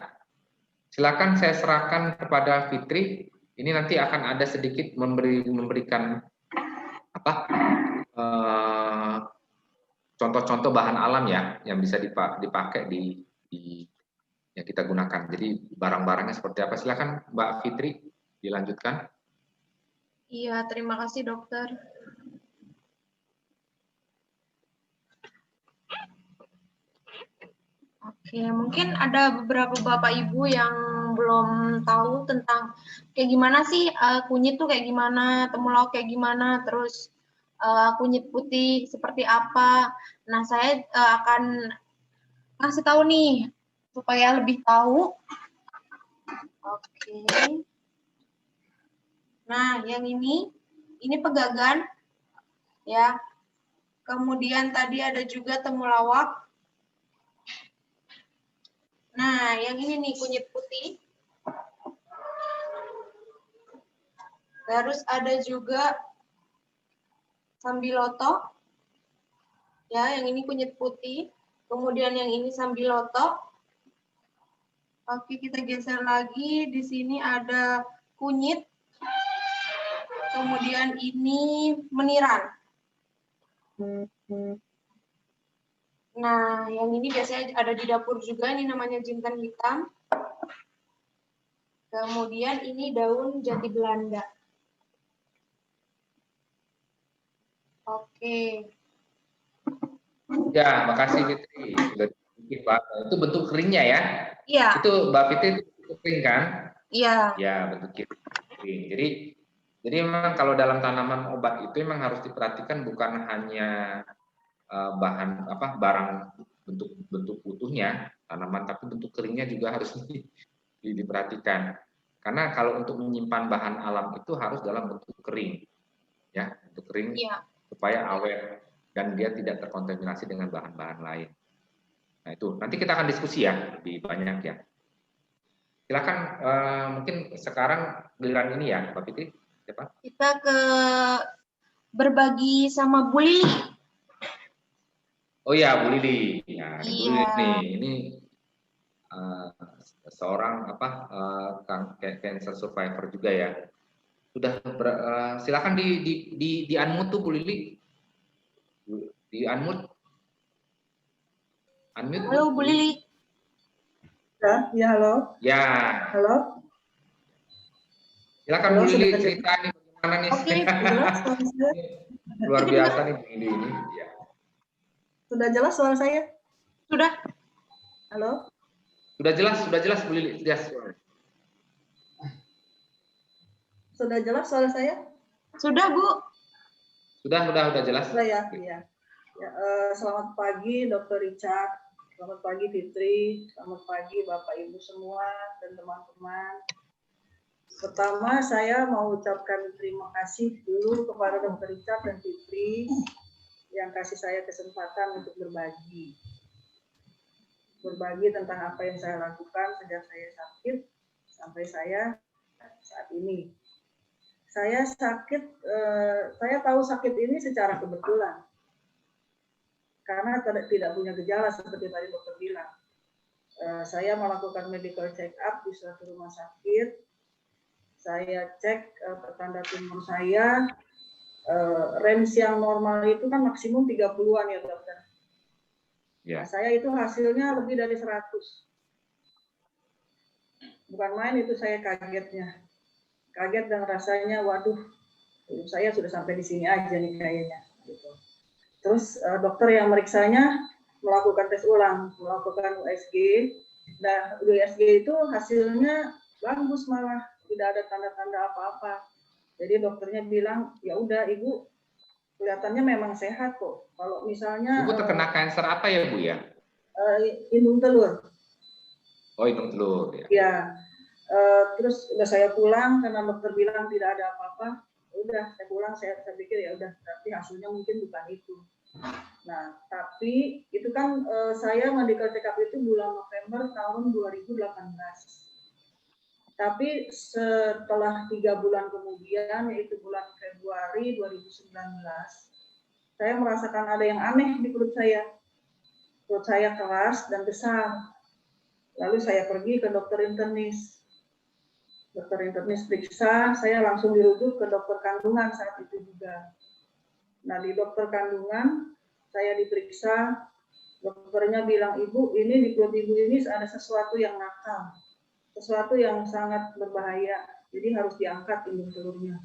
Silakan saya serahkan kepada Fitri. Ini nanti akan ada sedikit memberikan apa contoh-contoh bahan alam ya yang bisa dipakai di yang kita gunakan. Jadi barang-barangnya seperti apa? Silakan Mbak Fitri dilanjutkan. Iya, terima kasih dokter. Oke, mungkin ada beberapa Bapak Ibu yang belum tahu tentang kayak gimana sih kunyit tuh kayak gimana, temulawak kayak gimana, terus kunyit putih seperti apa. Nah, saya akan ngasih tahu nih supaya lebih tahu. Oke. Nah, yang ini pegagan ya. Kemudian tadi ada juga temulawak. Nah, yang ini nih kunyit putih. Terus ada juga sambiloto. Ya, yang ini kunyit putih. Kemudian yang ini sambiloto. Oke, kita geser lagi. Di sini ada kunyit. Kemudian ini meniran. Nah, yang ini biasanya ada di dapur juga, ini namanya jintan hitam. Kemudian ini daun jati Belanda. Oke. Ya, makasih Fitri. Sudah sedikit, Pak. Itu bentuk keringnya ya? Iya. Itu Mbak Fitri itu bentuk kering kan? Iya. Ya, bentuk kering. Jadi memang kalau dalam tanaman obat itu memang harus diperhatikan bukan hanya bahan barang bentuk utuhnya tanaman, tapi bentuk keringnya juga harus diperhatikan. Karena kalau untuk menyimpan bahan alam itu harus dalam bentuk kering, ya, bentuk kering Iya. supaya awet dan dia tidak terkontaminasi dengan bahan-bahan lain. Nah itu nanti kita akan diskusi ya lebih banyak ya. Silakan mungkin sekarang giliran ini ya, Mbak Fitri. Siapa? Kita ke berbagi sama Bu Lili. Oh ya, Bu Lili. Ya, Iya. Bu Lili nih, ini seorang cancer survivor juga ya. Sudah silakan di unmute tuh Bu Lili. Di unmute. Unmute. Halo Bu Lili. Ya, halo. Ya. Halo. Silakan Bu Lili cerita nih bagaimana nih. Oke, luar biasa nih Bu Lili ini. Ya. Sudah jelas suara saya? Sudah. Halo. Sudah jelas Bu Lili. Sudah jelas suara saya? Sudah, Bu. Sudah jelas. Sudah ya, iya. Ya, selamat pagi Dr. Richard, selamat pagi Fitri, selamat pagi Bapak Ibu semua dan teman-teman. Pertama saya mau ucapkan terima kasih dulu kepada Dr. Richard dan Fitri yang kasih saya kesempatan untuk berbagi tentang apa yang saya lakukan sejak saya sakit sampai saya saat ini. Saya sakit, saya tahu sakit ini secara kebetulan. Karena tidak punya gejala seperti tadi dokter bilang. Saya melakukan medical check up di suatu rumah sakit. Saya cek tanda tumor saya, range yang normal itu kan maksimum 30-an ya dokter. Ya. Nah, saya itu hasilnya lebih dari 100. Bukan main itu, saya kagetnya. Kaget dan rasanya, waduh, saya sudah sampai di sini aja nih kayaknya. Gitu. Terus dokter yang meriksanya melakukan tes ulang, melakukan USG. Nah, USG itu hasilnya bagus malah, tidak ada tanda-tanda apa-apa. Jadi dokternya bilang, ya udah ibu kelihatannya memang sehat kok. Kalau misalnya Ibu terkena kanker apa ya Bu ya? Indung telur. Oh, indung telur ya. Ya. Terus udah saya pulang karena dokter bilang tidak ada apa-apa. Udah saya pulang, saya pikir ya udah, tapi hasilnya mungkin bukan itu. Nah, tapi itu kan saya medical check up itu bulan November tahun 2018. Tapi setelah 3 bulan kemudian, yaitu bulan Februari 2019, saya merasakan ada yang aneh di perut saya. Perut saya keras dan besar. Lalu saya pergi ke dokter internis. Dokter internis periksa, saya langsung dirujuk ke dokter kandungan saat itu juga. Nah, di dokter kandungan, saya diperiksa, dokternya bilang, ibu, ini di perut ibu ini ada sesuatu yang nakal. Sesuatu yang sangat berbahaya, jadi harus diangkat indung telurnya.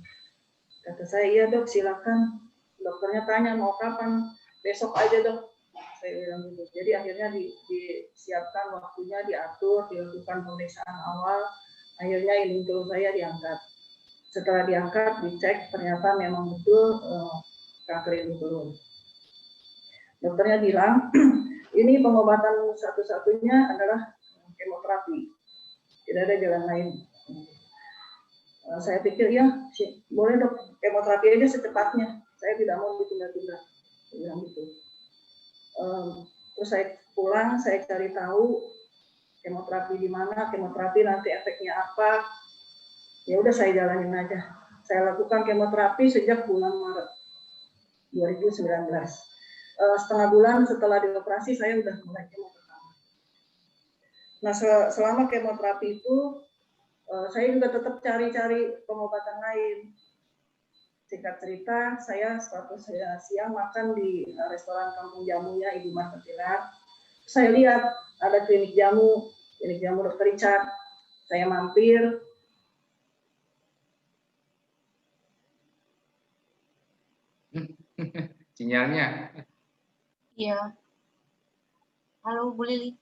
Kata saya, iya dok, silakan. Dokternya tanya, mau kapan? Besok aja dok. Saya bilang gitu. Jadi akhirnya disiapkan waktunya, diatur, dilakukan pemeriksaan awal. Akhirnya indung telur saya diangkat. Setelah diangkat, dicek, ternyata memang betul kanker indung telur. Dokternya bilang, ini pengobatan satu-satunya adalah kemoterapi. Tidak ada jalan lain. Saya pikir, ya boleh dok, kemoterapi aja secepatnya. Saya tidak mau ditunda-tunda. Saya bilang gitu. Terus saya pulang, saya cari tahu kemoterapi di mana, kemoterapi nanti efeknya apa. Ya udah saya jalanin aja. Saya lakukan kemoterapi sejak bulan Maret 2019. Setengah bulan setelah dioperasi saya udah mulai kemo pertama. Nah, selama kemoterapi itu saya juga tetap cari-cari pengobatan lain. Singkat cerita, saya suatu siang makan di restoran Kampung Jamunya Ibu Marta Pilar. Saya lihat ada klinik jamu Dr. Richard. Saya mampir. Sinyalnya. Iya. Halo Bu Lili.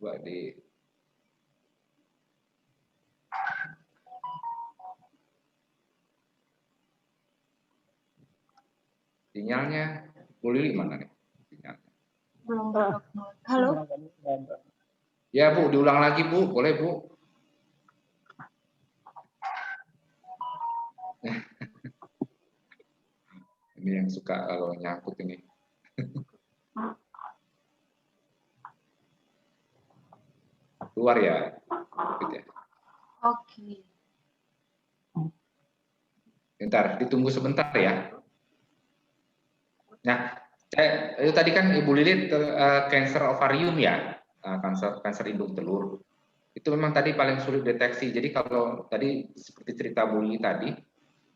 Coba di sinyalnya Bu Lili mana nih? Sinyalnya. Belum. Halo. Ya Bu, diulang lagi Bu, boleh Bu? Ini yang suka kalau nyangkut ini. Keluar ya. Oke. Bentar, ditunggu sebentar ya. Nah, itu tadi kan Ibu Lili kanker ovarium ya, kanker indung telur. Itu memang tadi paling sulit deteksi. Jadi kalau tadi seperti cerita Bu Lili tadi,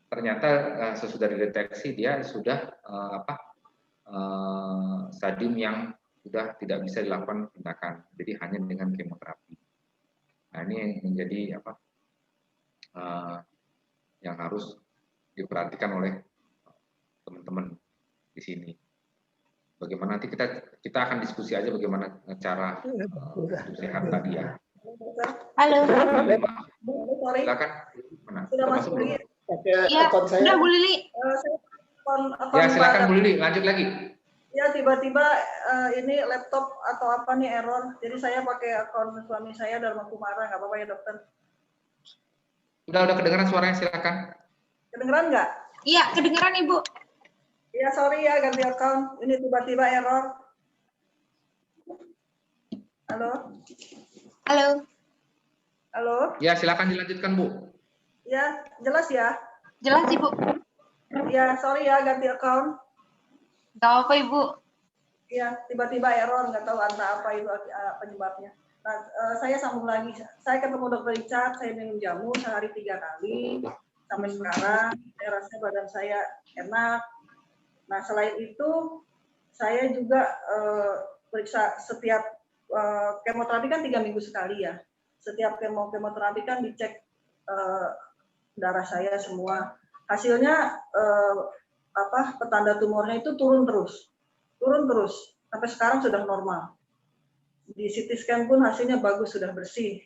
ternyata sesudah dideteksi dia sudah stadium yang sudah tidak bisa dilakukan tindakan. Jadi hanya dengan kemoterapi. Nah, ini yang menjadi yang harus diperhatikan oleh teman-teman di sini. Bagaimana nanti kita akan diskusi aja bagaimana cara sehat tadi ya. Halo. Silakan. Mana? Sudah masuk belum? Iya, sudah Bu Lili. Ya, silakan Bu Lili, lanjut lagi. Ya, tiba-tiba ini laptop atau apa nih error. Jadi saya pakai akun suami saya Dharma Kumara, nggak apa-apa ya dokter? Udah kedengeran suaranya, silakan. Kedengeran nggak? Iya, kedengeran Ibu. Iya, sorry ya ganti account. Ini tiba-tiba error. Halo, Halo. halo. Ya, silakan dilanjutkan, Bu. Ya, jelas ya. Jelas Ibu. Ya, sorry ya ganti account. Gak apa Ibu. Ya, tiba-tiba error, nggak tahu entah apa itu penyebabnya. Nah, saya sambung lagi. Saya ketemu Dokter Richard, saya minum jamu sehari 3 kali. Sampai sekarang, saya rasa badan saya enak. Nah, selain itu, saya juga periksa setiap kemoterapi kan 3 minggu sekali ya. Setiap kemoterapi kan dicek darah saya semua. Hasilnya petanda tumornya itu turun terus sampai sekarang sudah normal. Di CT scan pun hasilnya bagus, sudah bersih.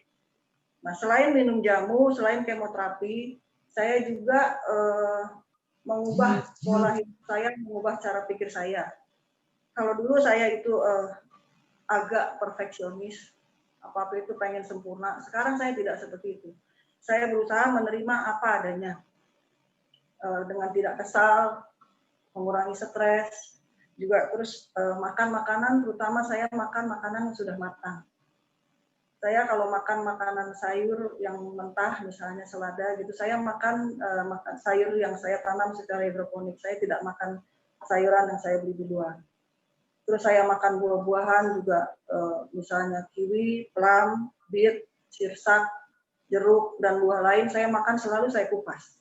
Nah, selain minum jamu, selain kemoterapi, saya juga mengubah pola hidup saya, mengubah cara pikir saya. Kalau dulu saya itu agak perfeksionis, apa-apa itu pengen sempurna. Sekarang saya tidak seperti itu. Saya berusaha menerima apa adanya, dengan tidak kesal, mengurangi stres, juga terus makan makanan, terutama saya makan makanan yang sudah matang. Saya kalau makan makanan sayur yang mentah, misalnya selada gitu, saya makan sayur yang saya tanam secara hidroponik. Saya tidak makan sayuran yang saya beli di luar. Terus saya makan buah-buahan juga, misalnya kiwi, plum, beet, sirsak, jeruk, dan buah lain saya makan selalu saya kupas.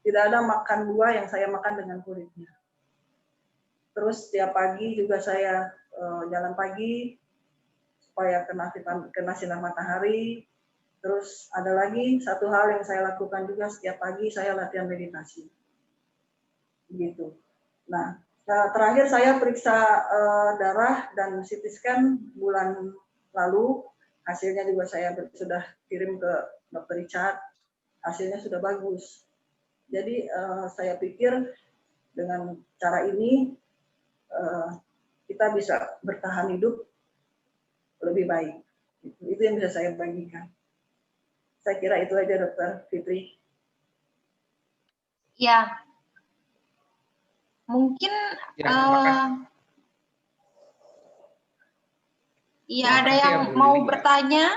Tidak ada makan buah yang saya makan dengan kulitnya. Terus setiap pagi juga saya jalan pagi supaya kena sinar matahari. Terus ada lagi satu hal yang saya lakukan juga setiap pagi, saya latihan meditasi. Begitu. Nah, terakhir saya periksa darah dan CT scan bulan lalu. Hasilnya juga saya sudah kirim ke Dr. Richard. Hasilnya sudah bagus. Jadi saya pikir dengan cara ini kita bisa bertahan hidup lebih baik. Itu yang bisa saya bagikan. Saya kira itu aja, Dokter Fitri. Ya. Mungkin ya ada yang mau bertanya.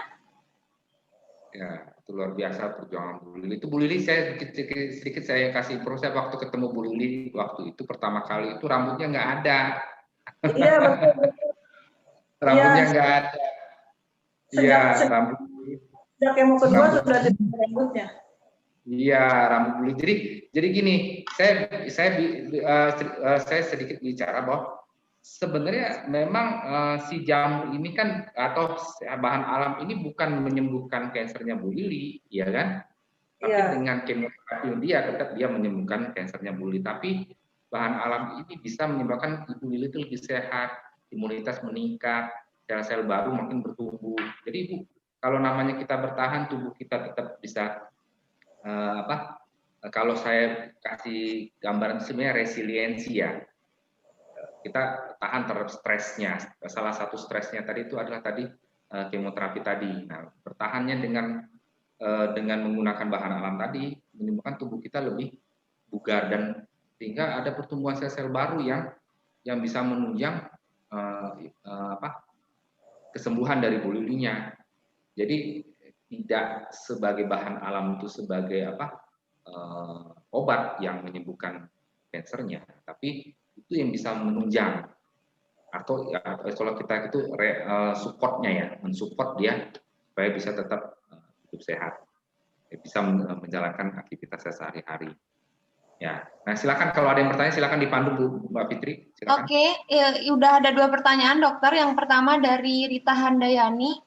Ya, itu luar biasa perjuangan Bu Lili. Itu Bu Lili saya sedikit saya kasih proses waktu ketemu Bu Lili waktu itu pertama kali itu rambutnya nggak ada. Iya, betul. Rambutnya nggak ada. Iya, rambut. Sejak kemo kedua sudah ada rambutnya. Iya, rambut Bu Lili. Jadi gini, saya sedikit bicara bahwa sebenarnya memang si jamu ini kan atau bahan alam ini bukan menyembuhkan kansernya Bu Lili, ya kan? Tapi dengan kemoterapi dia tetap dia menyembuhkan kansernya Bu Lili. Tapi bahan alam ini bisa menyebabkan Ibu Lili itu lebih sehat, imunitas meningkat, sel-sel baru makin bertumbuh. Jadi Ibu, kalau namanya kita bertahan, tubuh kita tetap bisa kalau saya kasih gambaran sebenarnya resiliensi ya. Kita tahan terhadap stresnya. Salah satu stresnya tadi itu adalah tadi kemoterapi tadi. Nah, bertahannya dengan menggunakan bahan alam tadi menyebabkan tubuh kita lebih bugar dan sehingga ada pertumbuhan sel-sel baru yang bisa menunjang kesembuhan dari Bu Lilinya. Jadi tidak sebagai bahan alam itu sebagai obat yang menyembuhkan kansernya, tapi itu yang bisa menunjang atau kalau kita itu supportnya ya, mensupport dia supaya bisa tetap hidup sehat, bisa menjalankan aktivitasnya sehari-hari. Ya, nah silakan kalau ada yang bertanya silakan dipandu Bu Mbak Fitri. Silakan. Oke, udah ada 2 pertanyaan dokter. Yang pertama dari Rita Handayani.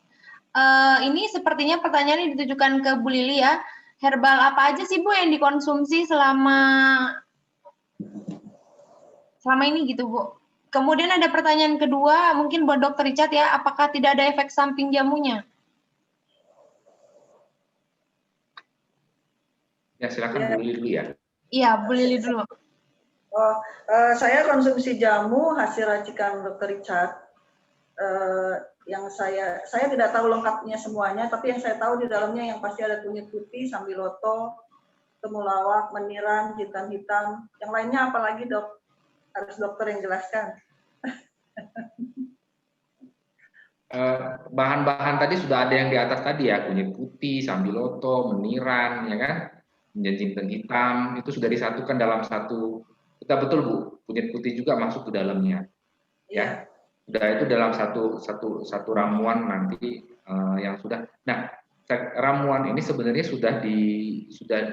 Ini sepertinya pertanyaannya ditujukan ke Bu Lili ya. Herbal apa aja sih Bu yang dikonsumsi selama ini gitu Bu? Kemudian ada pertanyaan kedua, mungkin buat Dokter Richard ya, apakah tidak ada efek samping jamunya? Ya silakan Bu Lili dulu ya. Iya, Bu Lili dulu. Saya konsumsi jamu hasil racikan Dokter Richard. Yang saya tidak tahu lengkapnya semuanya, tapi yang saya tahu di dalamnya yang pasti ada kunyit putih, sambiloto, temulawak, meniran, jintan hitam. Yang lainnya apalagi dok? Harus dokter yang jelaskan. bahan-bahan tadi sudah ada yang di atas tadi ya, kunyit putih, sambiloto, meniran, ya kan, jinten hitam, itu sudah disatukan dalam satu. Kita betul Bu, kunyit putih juga masuk ke dalamnya, ya. Sudah itu dalam satu ramuan nanti yang sudah. Nah, ramuan ini sebenarnya sudah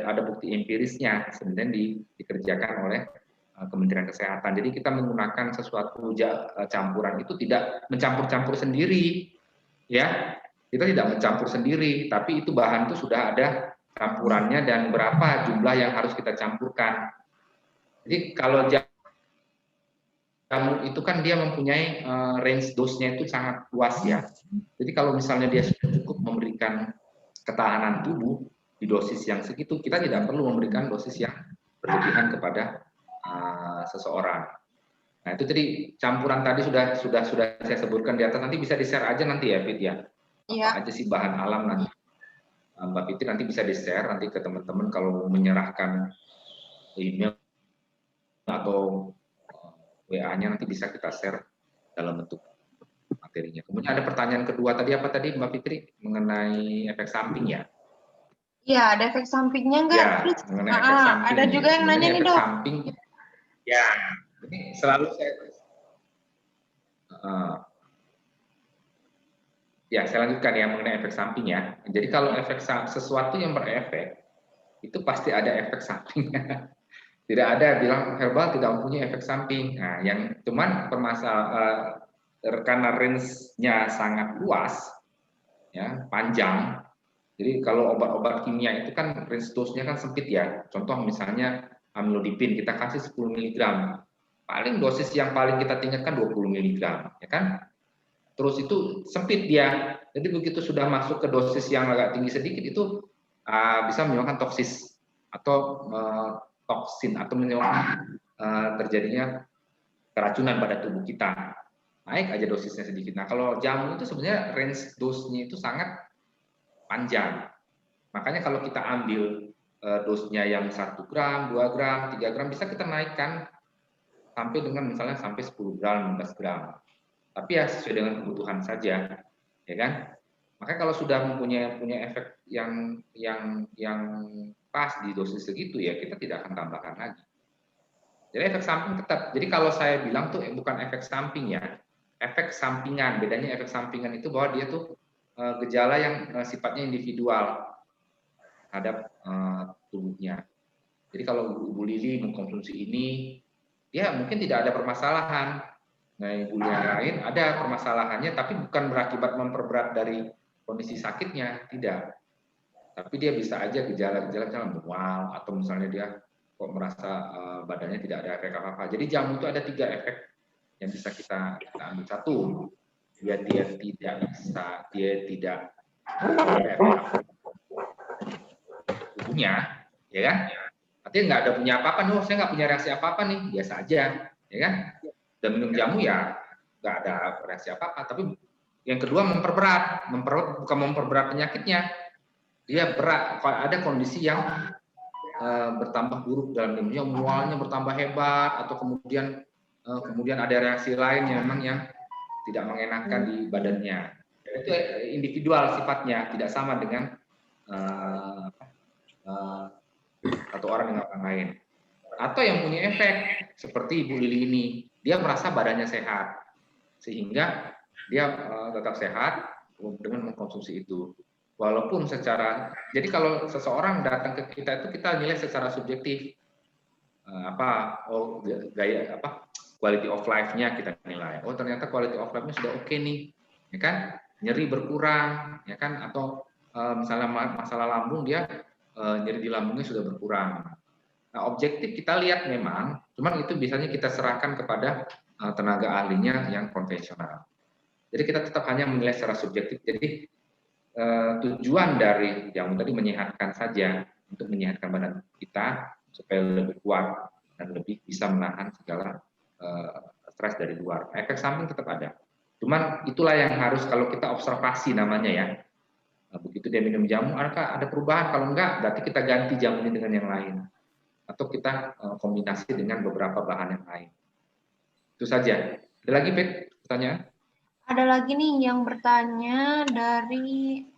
ada bukti empirisnya sebenarnya dikerjakan oleh Kementerian Kesehatan. Jadi kita menggunakan sesuatu campuran itu tidak mencampur-campur sendiri, ya. Kita tidak mencampur sendiri, tapi itu bahan itu sudah ada campurannya dan berapa jumlah yang harus kita campurkan. Jadi kalau jamu itu kan dia mempunyai range dose-nya itu sangat luas ya. Jadi kalau misalnya dia sudah cukup memberikan ketahanan tubuh di dosis yang segitu, kita tidak perlu memberikan dosis yang berlebihan kepada seseorang. Nah itu tadi campuran tadi sudah saya sebutkan di atas. Nanti bisa di-share aja nanti ya, Fit ya. Apa aja sih bahan alam nanti. Mbak Fitri nanti bisa di-share nanti ke teman-teman kalau menyerahkan email atau WA-nya nanti bisa kita share dalam bentuk materinya. Kemudian ada pertanyaan kedua tadi apa tadi Mbak Fitri mengenai efek samping ya? Iya, ada efek sampingnya enggak? Ya, mengenai efek samping. Ada juga yang nanya nih, Dok. Samping, ya, ini selalu saya lanjutkan ya mengenai efek samping ya. Jadi kalau sesuatu yang berefek itu pasti ada efek sampingnya. Tidak ada bilang herbal tidak mempunyai efek samping. Nah, yang cuman permasalahan karena range-nya sangat luas, ya panjang. Jadi kalau obat-obat kimia itu kan range dose-nya kan sempit ya. Contoh misalnya amlodipin kita kasih 10 mg. Paling dosis yang paling kita tingkatkan 20 mg, ya kan? Terus itu sempit dia. Jadi begitu sudah masuk ke dosis yang agak tinggi sedikit itu bisa menyebabkan toksis atau toksin atau menyebabkan terjadinya keracunan pada tubuh kita. Naik aja dosisnya sedikit. Nah kalau jamu itu sebenarnya range dose-nya itu sangat panjang. Makanya kalau kita ambil dosnya yang 1 gram, 2 gram, 3 gram, bisa kita naikkan sampai dengan misalnya sampai 10 gram, 15 gram. Tapi ya sesuai dengan kebutuhan saja, ya kan? Makanya kalau sudah punya efek yang pas di dosis segitu ya kita tidak akan tambahkan lagi. Jadi efek samping tetap. Jadi kalau saya bilang tuh bukan efek samping ya, efek sampingan. Bedanya efek sampingan itu bahwa dia tuh gejala yang sifatnya individual terhadap tubuhnya. Jadi kalau Bu Lili mengkonsumsi ini, dia mungkin tidak ada permasalahan. Nah, ibu yang lain ada permasalahannya, tapi bukan berakibat memperberat dari kondisi sakitnya, tidak. Tapi dia bisa aja gejala-gejala misalnya mual atau misalnya dia kok merasa badannya tidak ada efek apa-apa. Jadi jamu itu ada 3 efek yang bisa kita ambil. Satu, dia tidak efek tubuhnya, ya kan? Artinya nggak ada punya apa-apa, saya nggak punya reaksi apa-apa nih, biasa aja, ya kan? Dan minum jamu ya nggak ada reaksi apa-apa. Tapi yang kedua memperberat bukan memperberat penyakitnya, dia berat. Kalau ada kondisi yang bertambah buruk dalam tubuhnya, mualnya bertambah hebat atau kemudian ada reaksi lain yang memang yang tidak mengenakan di badannya. Itu individual sifatnya, tidak sama dengan satu orang dengan orang lain. Atau yang punya efek seperti Ibu Lili ini, dia merasa badannya sehat sehingga dia tetap sehat dengan mengkonsumsi itu. Walaupun jadi kalau seseorang datang ke kita itu kita nilai secara subjektif quality of life-nya kita nilai. Oh ternyata quality of life-nya sudah oke nih, ya kan? Nyeri berkurang, ya kan? Atau misalnya masalah lambung dia nyeri di lambungnya sudah berkurang. Nah, objektif kita lihat memang, cuman itu biasanya kita serahkan kepada tenaga ahlinya yang konvensional. Jadi kita tetap hanya menilai secara subjektif. Jadi tujuan dari jamu tadi menyehatkan saja, untuk menyehatkan badan kita supaya lebih kuat dan lebih bisa menahan segala stres dari luar. Efek samping tetap ada. Cuman itulah yang harus kalau kita observasi namanya ya. Begitu dia minum jamu, ada perubahan? Kalau enggak, berarti kita ganti jamunya dengan yang lain. Atau kita kombinasi dengan beberapa bahan yang lain. Itu saja. Ada lagi, Bet, pertanyaan? Ada lagi nih yang bertanya dari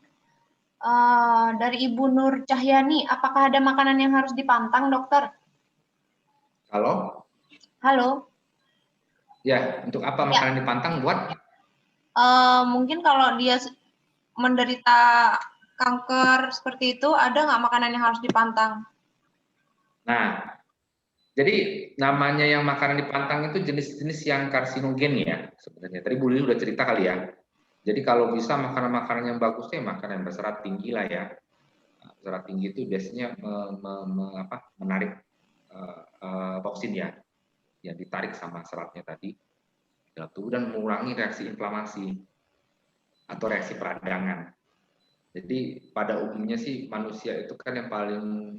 Ibu Nur Cahyani, apakah ada makanan yang harus dipantang, dokter? Kalau Halo? ya, untuk apa Ya, makanan dipantang buat? mungkin kalau dia menderita kanker seperti itu, ada nggak makanan yang harus dipantang? Nah, jadi namanya yang makanan dipantang itu jenis-jenis yang karsinogen ya sebenarnya. Tadi Bu Lili udah cerita kali ya. Jadi kalau bisa makanan-makanan yang bagusnya makanan yang berserat tinggi lah ya. Berserat tinggi itu biasanya menarik toksin ya, yang ditarik sama seratnya tadi dalam tubuh dan mengurangi reaksi inflamasi atau reaksi peradangan. Jadi pada umumnya sih manusia itu kan yang paling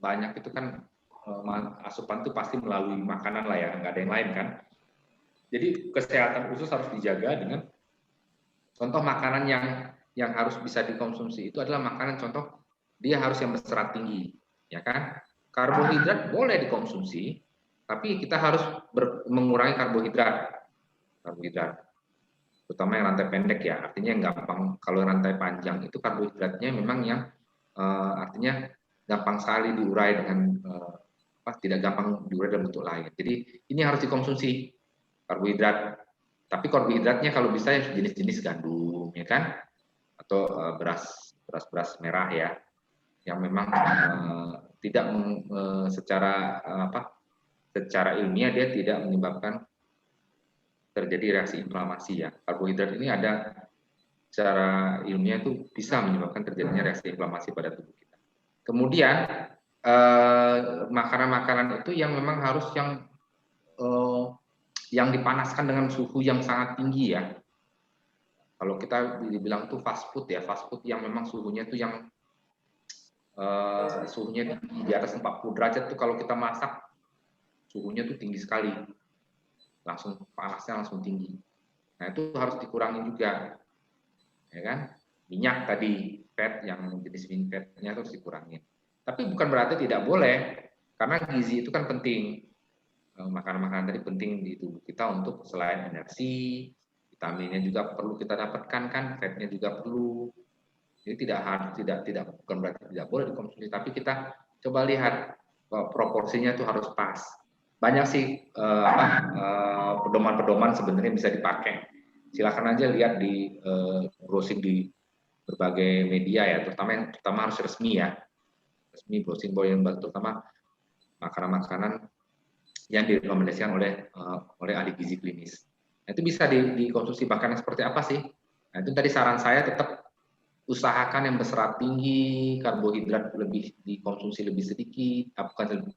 banyak itu kan asupan itu pasti melalui makanan lah ya, nggak ada yang lain kan. Jadi kesehatan usus harus dijaga dengan contoh makanan yang harus bisa dikonsumsi itu adalah makanan contoh dia harus yang berserat tinggi, ya kan? Karbohidrat boleh dikonsumsi, tapi kita harus mengurangi karbohidrat, terutama yang rantai pendek ya. Artinya yang gampang. Kalau rantai panjang itu karbohidratnya memang yang artinya gampang sekali diurai dengan tidak gampang diurai dalam bentuk lain. Jadi ini harus dikonsumsi karbohidrat. Tapi karbohidratnya kalau bisa yang jenis-jenis gandum, ya kan? Atau beras merah ya, yang memang tidak secara ilmiah dia tidak menyebabkan terjadi reaksi inflamasi ya. Karbohidrat ini ada secara ilmiah itu bisa menyebabkan terjadinya reaksi inflamasi pada tubuh kita. Kemudian makanan-makanan itu yang memang harus yang dipanaskan dengan suhu yang sangat tinggi ya. Kalau kita dibilang tuh fast food ya, fast food yang memang suhunya itu yang suhunya di atas 40 derajat tuh kalau kita masak suhunya tuh tinggi sekali, langsung panasnya langsung tinggi. Nah itu harus dikurangi juga, ya kan? Minyak tadi, fat yang jenis fatnya harus dikurangi. Tapi bukan berarti tidak boleh, karena gizi itu kan penting. Makanan-makanan tadi penting di tubuh kita untuk selain energi, vitaminnya juga perlu kita dapatkan kan, fatnya juga perlu. Jadi bukan berarti tidak boleh dikonsumsi, tapi kita coba lihat proporsinya itu harus pas. Banyak sih pedoman-pedoman sebenarnya bisa dipakai. Silakan aja lihat di browsing di berbagai media ya, terutama harus resmi ya, resmi browsing yang terutama makanan-makanan yang direkomendasikan oleh ahli gizi klinis. Nah, itu bisa dikonsumsi makanan seperti apa sih? Nah, itu tadi saran saya tetap usahakan yang berserat tinggi, karbohidrat lebih dikonsumsi lebih sedikit, bukan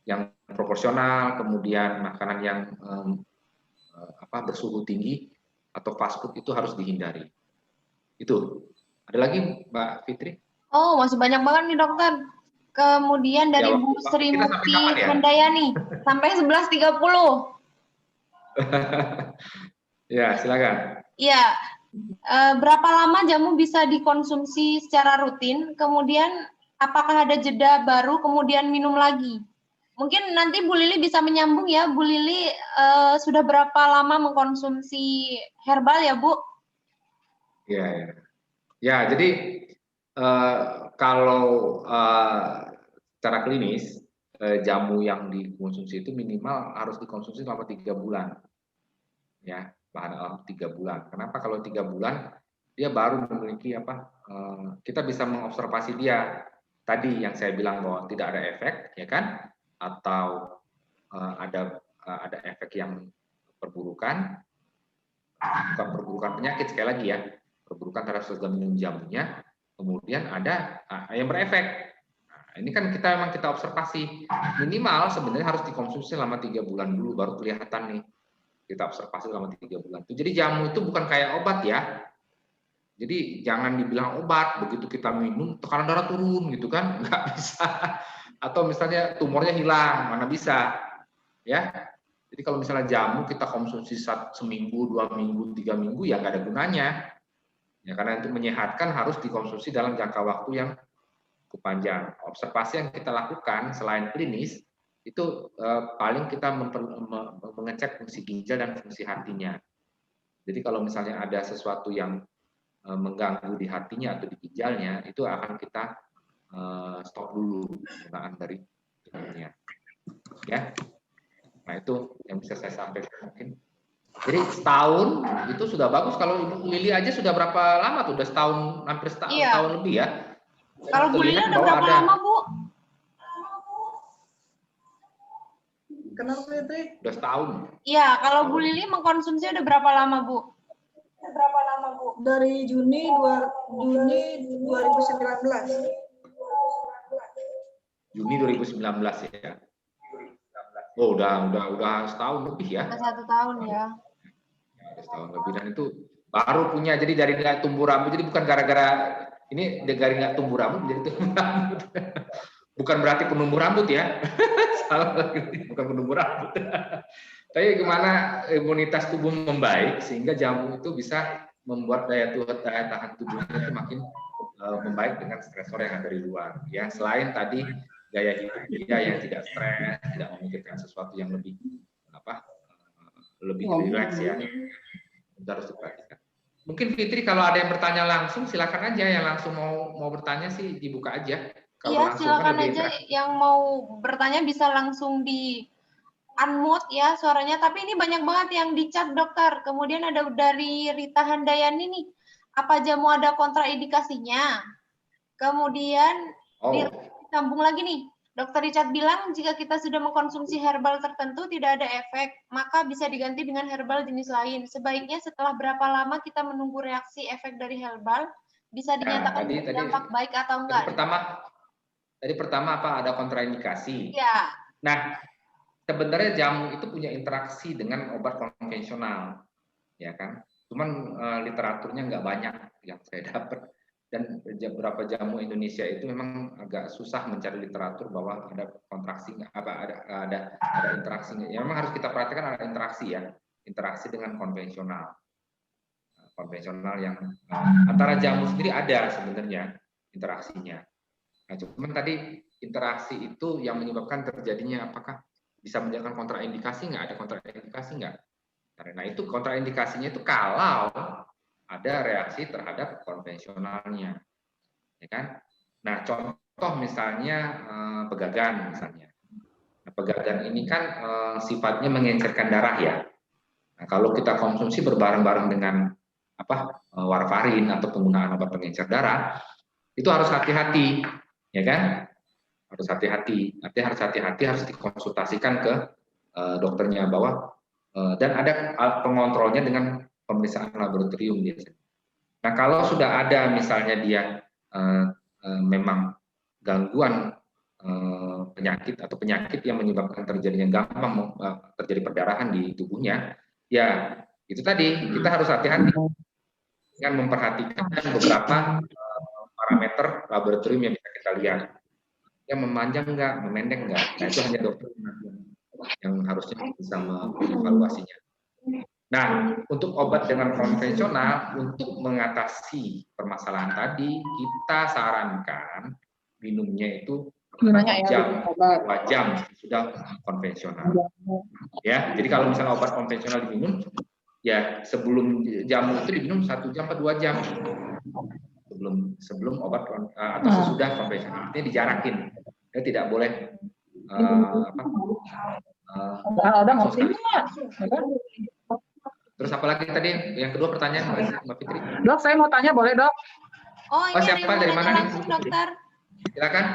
yang proporsional, kemudian makanan yang bersuhu tinggi atau fast food itu harus dihindari. Itu. Ada lagi Mbak Fitri? Oh, masih banyak banget nih dokter. Kemudian dari Bu Sri Mukti Handayani sampai 11.30. Ya, silakan. Iya. Berapa lama jamu bisa dikonsumsi secara rutin? Kemudian apakah ada jeda baru kemudian minum lagi? Mungkin nanti Bu Lili bisa menyambung ya. Bu Lili sudah berapa lama mengkonsumsi herbal ya, Bu? Ya. Ya, jadi kalau secara klinis jamu yang dikonsumsi itu minimal harus dikonsumsi selama 3 bulan. Ya, bahan alam 3 bulan. Kenapa kalau 3 bulan dia baru memiliki kita bisa mengobservasi dia tadi yang saya bilang bahwa tidak ada efek, ya kan? Atau ada efek yang perburukan, bukan perburukan penyakit sekali lagi ya, perburukan terhadap sesuatu minum jamunya, kemudian ada yang berefek. Nah, ini kan kita observasi minimal sebenarnya harus dikonsumsi selama 3 bulan dulu baru kelihatan nih. Kita observasi selama 3 bulan. Jadi jamu itu bukan kayak obat ya. Jadi jangan dibilang obat, begitu kita minum tekanan darah turun gitu kan, nggak bisa. Atau misalnya tumornya hilang, mana bisa. Ya. Jadi kalau misalnya jamu kita konsumsi seminggu, 2 minggu, 3 minggu ya nggak ada gunanya. Ya karena untuk menyehatkan harus dikonsumsi dalam jangka waktu yang cukup panjang. Observasi yang kita lakukan selain klinis itu paling kita mengecek fungsi ginjal dan fungsi hatinya. Jadi kalau misalnya ada sesuatu yang mengganggu di hatinya atau di ginjalnya, itu akan kita stop dulu penggunaan dari tubuhnya. Ya, nah itu yang bisa saya sampaikan mungkin. Jadi setahun itu sudah bagus. Kalau Ibu Lili aja sudah berapa lama tuh? Udah setahun, hampir setahun, Iya. tahun lebih ya. Kalau Bu Lili udah berapa lama, Bu? Kenapa itu? Udah setahun. Iya, kalau Bu Lili mengkonsumsi udah berapa lama, Bu? Dari Juni 2019. Juni 2019 ya. Oh, udah setahun lebih ya. Udah 1 tahun ya. Udah setahun lebih, dan itu baru punya. Jadi dari nggak tumbuh rambut, jadi bukan gara-gara ini dari nggak tumbuh rambut jadi tumbuh rambut. Bukan berarti penumbuh rambut ya. Salah, bukan penumbuh rambut. Tapi gimana imunitas tubuh membaik sehingga jamu itu bisa membuat daya tahan tubuhnya itu makin membaik dengan stresor yang ada di luar. Ya, selain tadi gaya hidup dia yang tidak stres, tidak memikirkan sesuatu yang lebih lebih rileks ya. Itu harus diperhatikan. Mungkin Fitri kalau ada yang bertanya langsung silakan aja, yang langsung mau bertanya sih dibuka aja. Kalau Iya, silakan kan aja yang mau bertanya bisa langsung di unmute ya suaranya, tapi ini banyak banget yang di chat dokter. Kemudian ada dari Rita Handayani nih, apa jamu ada kontraindikasinya? Kemudian disambung lagi nih, Dokter Richard bilang jika kita sudah mengkonsumsi herbal tertentu tidak ada efek, maka bisa diganti dengan herbal jenis lain. Sebaiknya setelah berapa lama kita menunggu reaksi efek dari herbal, bisa dinyatakan berdampak baik atau enggak? Tadi pertama apa ada kontraindikasi? Ya. Nah, sebenarnya jamu itu punya interaksi dengan obat konvensional, ya kan? Cuman literaturnya nggak banyak yang saya dapat, dan beberapa jamu Indonesia itu memang agak susah mencari literatur bahwa ada kontraksi, ada interaksinya. Ya, memang harus kita perhatikan ada interaksi ya, interaksi dengan konvensional yang antara jamu sendiri ada sebenarnya interaksinya. Nah, cuman tadi interaksi itu yang menyebabkan terjadinya apakah bisa menyebabkan kontraindikasi nggak? Ada kontraindikasi nggak? Karena itu kontraindikasinya itu kalau ada reaksi terhadap konvensionalnya, ya kan? Nah, contoh misalnya pegagan misalnya. Nah, pegagan ini kan sifatnya mengencerkan darah ya. Nah, kalau kita konsumsi berbareng-bareng dengan warfarin atau penggunaan obat pengencer darah, itu harus hati-hati, ya kan? Harus hati-hati. Artinya harus hati-hati, harus dikonsultasikan ke dokternya bahwa dan ada pengontrolnya dengan pemeriksaan laboratorium biasanya. Nah, kalau sudah ada misalnya dia memang gangguan penyakit atau penyakit yang menyebabkan terjadinya gampang terjadi perdarahan di tubuhnya, ya itu tadi kita harus hati-hati dengan memperhatikan beberapa parameter laboratorium yang bisa kita lihat. Yang memanjang enggak, memendek enggak. Nah, itu hanya dokter yang harusnya bisa mengevaluasinya. Nah, untuk obat dengan konvensional, untuk mengatasi permasalahan tadi, kita sarankan minumnya itu 2 jam sudah konvensional. Ya, jadi kalau misalnya obat konvensional diminum, ya sebelum jamu itu diminum 1 jam atau 2 jam. Sebelum obat atau sesudah konvensional, artinya dijarakin. Ya, tidak boleh Terus apa lagi tadi? Yang kedua pertanyaan Mbak Fitri. Dok, saya mau tanya boleh dok? Oh, siapa dari mana nih? Langsung, dokter. Silakan.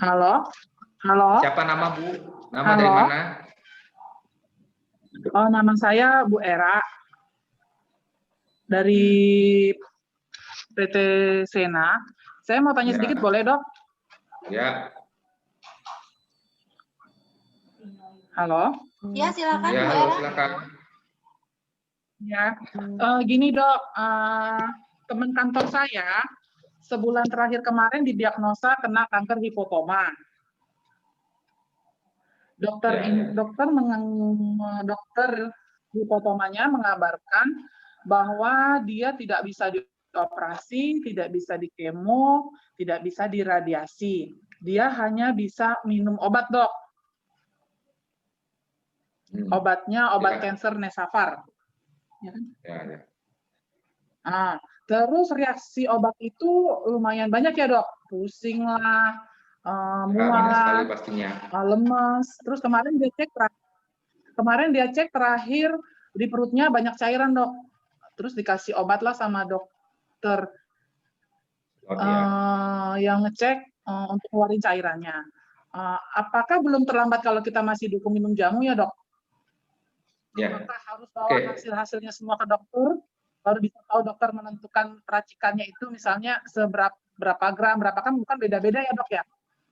Halo. Siapa nama Bu? Nama Halo. dari mana? Oh, nama saya Bu Era dari PT Sena. Saya mau tanya sedikit boleh dok? Ya. Halo. Ya, silakan ya, Bu halo, Era. silakan. Ya, gini dok, teman kantor saya sebulan terakhir kemarin didiagnosa kena kanker hipotoma. Dokter hipotomanya mengabarkan bahwa dia tidak bisa dioperasi, tidak bisa dikemo, tidak bisa diradiasi. Dia hanya bisa minum obat dok. Obatnya obat kanker Nesafar. ya kan? Ya, ya. Nah, terus reaksi obat itu lumayan banyak ya dok, pusing lah, Ya, banyak sekali mual, pastinya. lemes. Terus kemarin dia cek terakhir di perutnya banyak cairan dok. Terus dikasih obat lah sama dokter yang ngecek untuk keluarin cairannya. Apakah belum terlambat kalau kita masih dukung minum jamu ya dok? Ya. Apakah harus bawa hasil-hasilnya semua ke dokter, baru bisa tahu dokter menentukan racikannya itu misalnya berapa gram, berapa kan bukan beda-beda ya dok ya?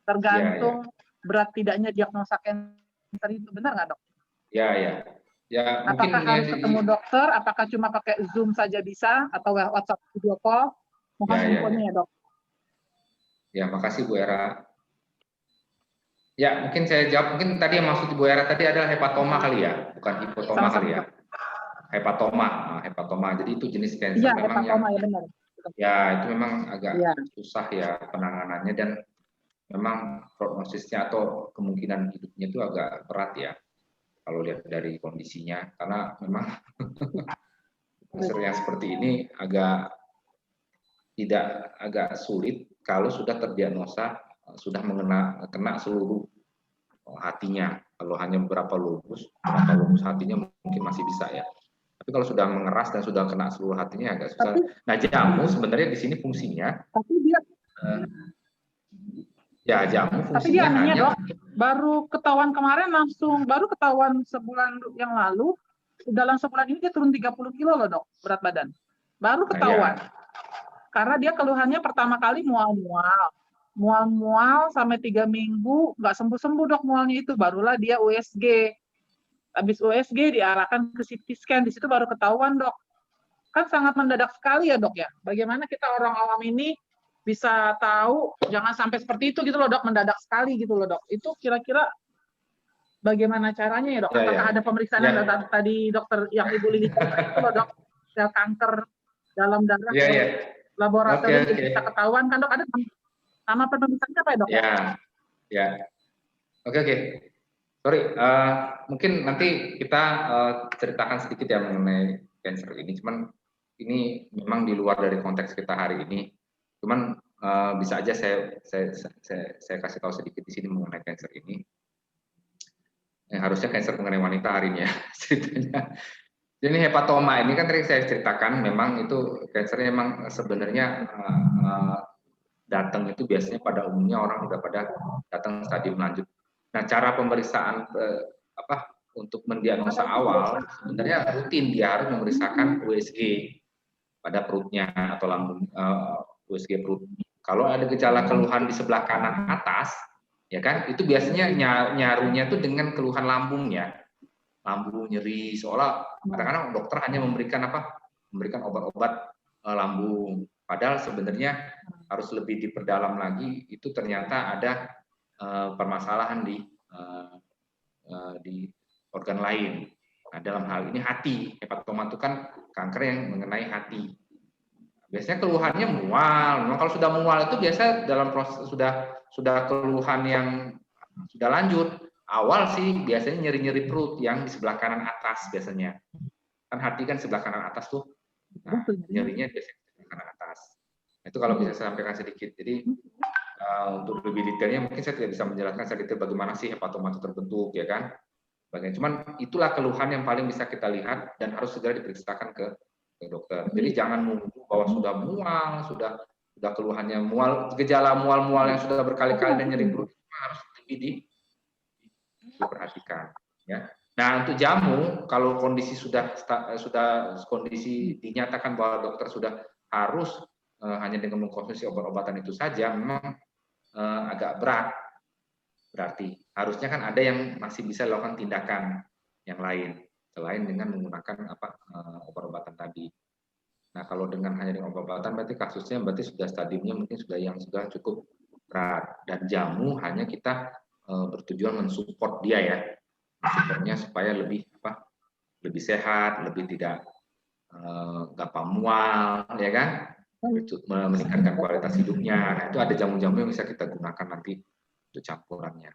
Tergantung berat tidaknya diagnosa kanker itu, benar nggak dok? Ya, ya. Ya, mungkin apakah harus ketemu dokter, apakah cuma pakai Zoom saja bisa, atau WhatsApp video call? Mohon infonya ya dok. Ya, makasih Bu Era. Ya, mungkin saya jawab. Mungkin tadi yang maksud Bu Era tadi adalah hepatoma kali ya, bukan hipotoma kali ya. Hepatoma. Jadi itu jenis kanker memang hepatoma, yang ya benar. Ya, itu memang agak susah ya penanganannya, dan memang prognosisnya atau kemungkinan hidupnya itu agak berat ya kalau lihat dari kondisinya, karena memang kanker yang seperti ini agak sulit kalau sudah terdiagnosa, sudah kena seluruh hatinya. Kalau hanya beberapa lobus hatinya mungkin masih bisa ya. Tapi kalau sudah mengeras dan sudah kena seluruh hatinya agak susah. Nah, jamu sebenarnya di sini fungsinya. Tapi dia jamu fungsinya. Tapi dia anehnya dok, baru ketahuan kemarin baru ketahuan sebulan yang lalu, dalam sebulan ini dia turun 30 kilo loh dok, berat badan. Baru ketahuan. Karena dia keluhannya pertama kali mual sampai 3 minggu nggak sembuh-sembuh dok mualnya itu, barulah dia USG. Habis USG diarahkan ke CT scan, di situ baru ketahuan dok. Kan sangat mendadak sekali ya dok ya. Bagaimana kita orang awam ini bisa tahu, jangan sampai seperti itu gitu loh dok, mendadak sekali gitu loh dok. Itu kira-kira bagaimana caranya ya dok? Apakah ada pemeriksaan yang tadi dokter yang Ibu Lili cerita itu loh dok, sel kanker dalam darah laboratorium bisa ketahuan kan dok? Ada nama pemeriksaannya apa ya dok? Ya. Oke. Sorry, mungkin nanti kita ceritakan sedikit ya mengenai kanker ini. Cuman ini memang di luar dari konteks kita hari ini. Cuman bisa aja saya kasih tahu sedikit di sini mengenai kanker ini. Harusnya kanker mengenai wanita hari ini ya ceritanya. Jadi hepatoma ini kan tadi saya ceritakan, memang itu kankernya memang sebenarnya datang itu biasanya pada umumnya orang udah pada datang stadium lanjut. Nah, cara pemeriksaan untuk mendiagnosa awal sebenarnya rutin, dia harus memeriksakan USG pada perutnya atau lambung, USG perut. Kalau ada gejala keluhan di sebelah kanan atas, ya kan, itu biasanya nyarunya tuh dengan keluhan lambungnya, lambung nyeri, seolah kadang-kadang dokter hanya memberikan obat-obat lambung, padahal sebenarnya harus lebih diperdalam lagi, itu ternyata ada permasalahan di organ lain. Nah, dalam hal ini hati. Hepatoma itu kan kanker yang mengenai hati. Biasanya keluhannya mual. Memang kalau sudah mual itu biasa dalam proses sudah keluhan yang sudah lanjut. Awal sih biasanya nyeri-nyeri perut yang di sebelah kanan atas biasanya. Kan hati kan sebelah kanan atas tuh. Nah, nyerinya biasanya di sebelah kanan atas. Itu kalau bisa saya sampaikan sedikit. Jadi untuk lebih detailnya mungkin saya tidak bisa menjelaskan secara detail bagaimana sih hepatoma itu terbentuk, ya kan. Cuman itulah keluhan yang paling bisa kita lihat dan harus segera diperiksakan ke dokter. Jadi jangan menunggu bahwa sudah mual, sudah keluhannya mual, gejala mual-mual yang sudah berkali-kali dan nyeri perut harus lebih diperhatikan. Ya. Nah, untuk jamu, kalau kondisi sudah kondisi dinyatakan bahwa dokter sudah harus hanya dengan mengkonsumsi obat-obatan itu saja, memang agak berat. Berarti harusnya kan ada yang masih bisa dilakukan tindakan yang lain selain dengan menggunakan obat-obatan tadi. Nah, kalau dengan hanya dengan obat-obatan berarti sudah stadiumnya mungkin sudah cukup berat, dan jamu hanya kita bertujuan mensupport dia ya, supportnya supaya lebih sehat, lebih tidak gampang mual, ya kan, meningkatkan kualitas hidupnya. Nah, itu ada jamu-jamu yang bisa kita gunakan nanti untuk campurannya.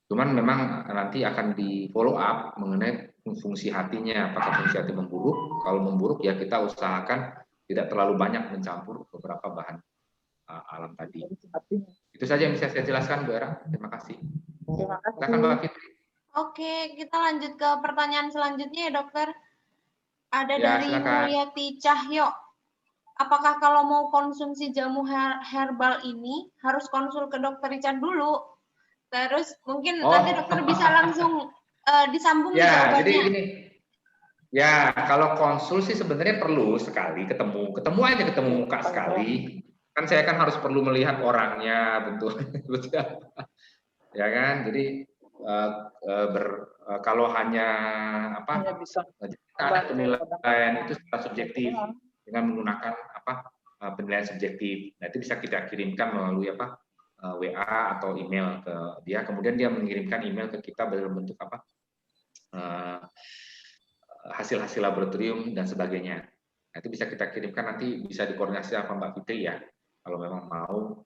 Cuman memang nanti akan di follow up mengenai fungsi hatinya, apakah fungsi hati memburuk. Kalau memburuk ya kita usahakan tidak terlalu banyak mencampur beberapa bahan alam tadi. Itu saja yang bisa saya jelaskan, Bu Era. Terima kasih. Terima kasih. Silakan Mbak Fitri. Oke, kita lanjut ke pertanyaan selanjutnya ya dokter. Ada Ya, dari silakan. Mulyati Cahyo. Apakah kalau mau konsumsi jamu herbal ini harus konsul ke dokter Richard dulu? Terus mungkin nanti dokter bisa langsung disambung ya, jawabannya. jadi gini. Ya, kalau konsul sih sebenarnya perlu sekali ketemu aja, ketemu muka sekali. Kan saya kan harus perlu melihat orangnya, betul. Ya kan, jadi kalau hanya ada penilaian itu secara subjektif dengan menggunakan penilaian subjektif. Nah, itu bisa kita kirimkan melalui WA atau email ke dia, kemudian dia mengirimkan email ke kita berbentuk hasil-hasil laboratorium dan sebagainya. Nah, itu bisa kita kirimkan, nanti bisa dikoordinasi sama Mbak Fitri ya, kalau memang mau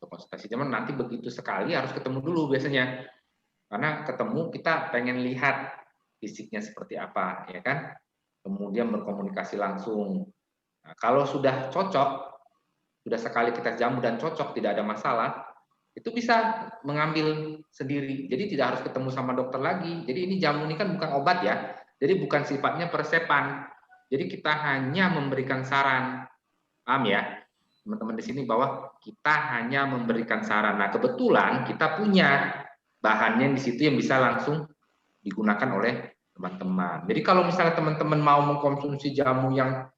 konsultasi. Cuman nanti begitu sekali harus ketemu dulu biasanya, karena ketemu kita pengen lihat fisiknya seperti apa, ya kan? Kemudian berkomunikasi langsung. Nah, kalau sudah cocok, sudah sekali kita jamu dan cocok, tidak ada masalah, itu bisa mengambil sendiri. Jadi tidak harus ketemu sama dokter lagi. Jadi ini jamu ini kan bukan obat ya. Jadi bukan sifatnya peresepan. Jadi kita hanya memberikan saran. Paham ya? Teman-teman di sini bahwa kita hanya memberikan saran. Nah, kebetulan kita punya bahannya di situ yang bisa langsung digunakan oleh teman-teman. Jadi kalau misalnya teman-teman mau mengkonsumsi jamu yang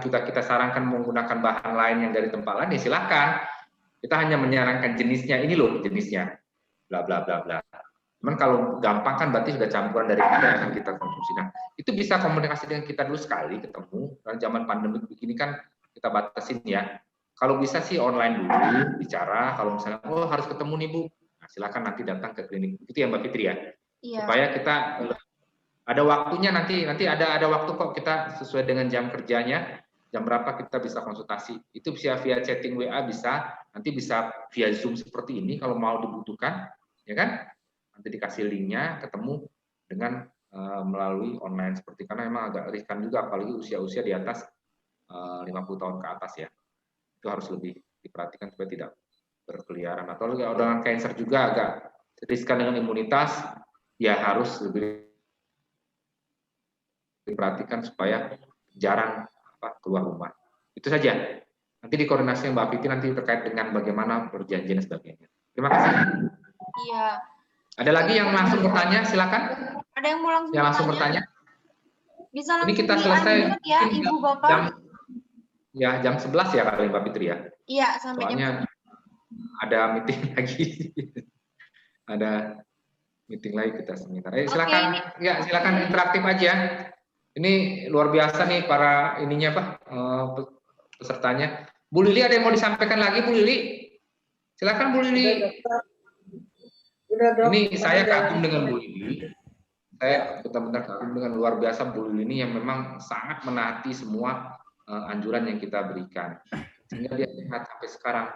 kita sarankan menggunakan bahan lain yang dari tempat lain, ya silakan. Kita hanya menyarankan jenisnya, ini loh jenisnya, bla bla bla bla. Cuman kalau gampang kan berarti sudah campuran dari kita yang akan kita konsumsi. Nah, itu bisa komunikasi dengan kita dulu sekali ketemu. Karena zaman pandemi begini kan kita batasin ya. Kalau bisa sih online dulu bicara. Kalau misalnya harus ketemu nih Bu, nah, silakan nanti datang ke klinik. Itu ya Mbak Fitri ya. Iya. Supaya kita ada waktunya, nanti ada waktu kok, kita sesuai dengan jam kerjanya, jam berapa kita bisa konsultasi. Itu bisa via chatting WA, bisa, nanti bisa via Zoom seperti ini kalau mau dibutuhkan, ya kan? Nanti dikasih linknya, ketemu dengan melalui online seperti, karena memang agak riskan juga, apalagi usia-usia di atas 50 tahun ke atas ya. Itu harus lebih diperhatikan supaya tidak berkeliaran. Atau dengan cancer juga agak riskan dengan imunitas, ya harus lebih diperhatikan supaya jarang keluar rumah. Itu saja. Nanti dikoordinasi Mbak Fitri nanti terkait dengan bagaimana perjanjian dan sebagainya. Terima kasih. Iya. Ada lagi yang langsung bertanya, silakan. Ada yang mau langsung bertanya? Bisa langsung. Ini kita selesai ya, Ibu Bapak. Jam 11 ya kali Mbak Fitri ya? Iya, sampai soalnya jam 11. Ada meeting lagi. Ada meeting lagi kita seminar. Silakan. Okay, ya, silakan interaktif aja. Ini luar biasa nih para pesertanya. Bu Lili, ada yang mau disampaikan lagi, Bu Lili? Silakan Bu Lili. Ini saya kagum dengan Bu Lili. Saya benar-benar kagum dengan luar biasa Bu Lili ini yang memang sangat menaati semua anjuran yang kita berikan. Sehingga dia sehat sampai sekarang.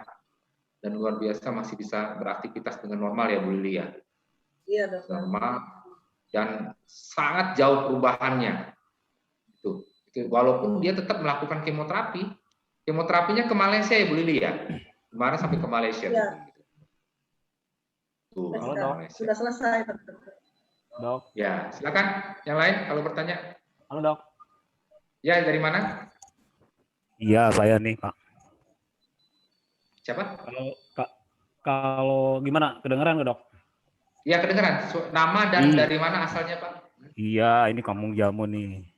Dan luar biasa masih bisa beraktivitas dengan normal ya Bu Lili ya. Iya, dokter. Normal dan sangat jauh perubahannya. Itu walaupun dia tetap melakukan kemoterapi. Kemoterapinya ke Malaysia ya Bu Lili ya. Kemarin sampai ke Malaysia. Ya. Tuh, sudah selesai. Dok. Ya, silakan yang lain kalau bertanya. Halo Dok. Ya, dari mana? Iya, saya nih Pak. Siapa? Kalau gimana? Kedengeran nggak Dok? Iya, kedengeran. Nama dan dari mana asalnya Pak? Iya, ini Kampung Jamu nih.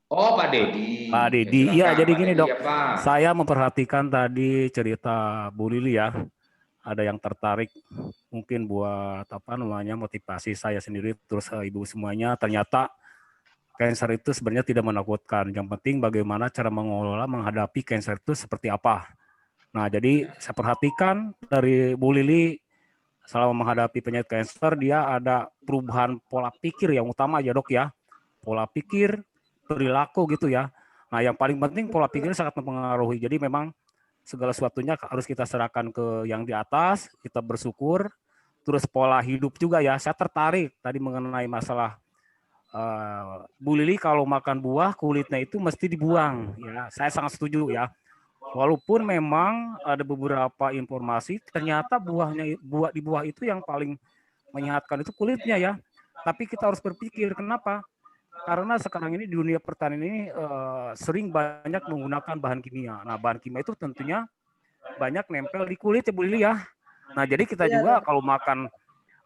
Oh, Pak Dedi. Pak Dedi, iya jadi gini Dok. Ya, saya memperhatikan tadi cerita Bu Lili ya. Ada yang tertarik mungkin buat motivasi saya sendiri terus ibu semuanya, ternyata kanker itu sebenarnya tidak menakutkan. Yang penting bagaimana cara mengelola menghadapi kanker itu seperti apa. Nah, jadi saya perhatikan dari Bu Lili selama menghadapi penyakit kanker, dia ada perubahan pola pikir yang utama ya Dok ya. Pola pikir, perilaku gitu ya. Nah, yang paling penting pola pikir sangat mempengaruhi. Jadi memang segala sesuatunya harus kita serahkan ke yang di atas, kita bersyukur, terus pola hidup juga ya. Saya tertarik tadi mengenai masalah Bu Lili kalau makan buah kulitnya itu mesti dibuang ya. Saya sangat setuju ya. Walaupun memang ada beberapa informasi ternyata di buah itu yang paling menyehatkan itu kulitnya ya. Tapi kita harus berpikir kenapa? Karena sekarang ini di dunia pertanian ini sering banyak menggunakan bahan kimia. Nah, bahan kimia itu tentunya banyak nempel di kulit ya Bu Lili ya. Nah, jadi kita Iya, juga Dok. kalau makan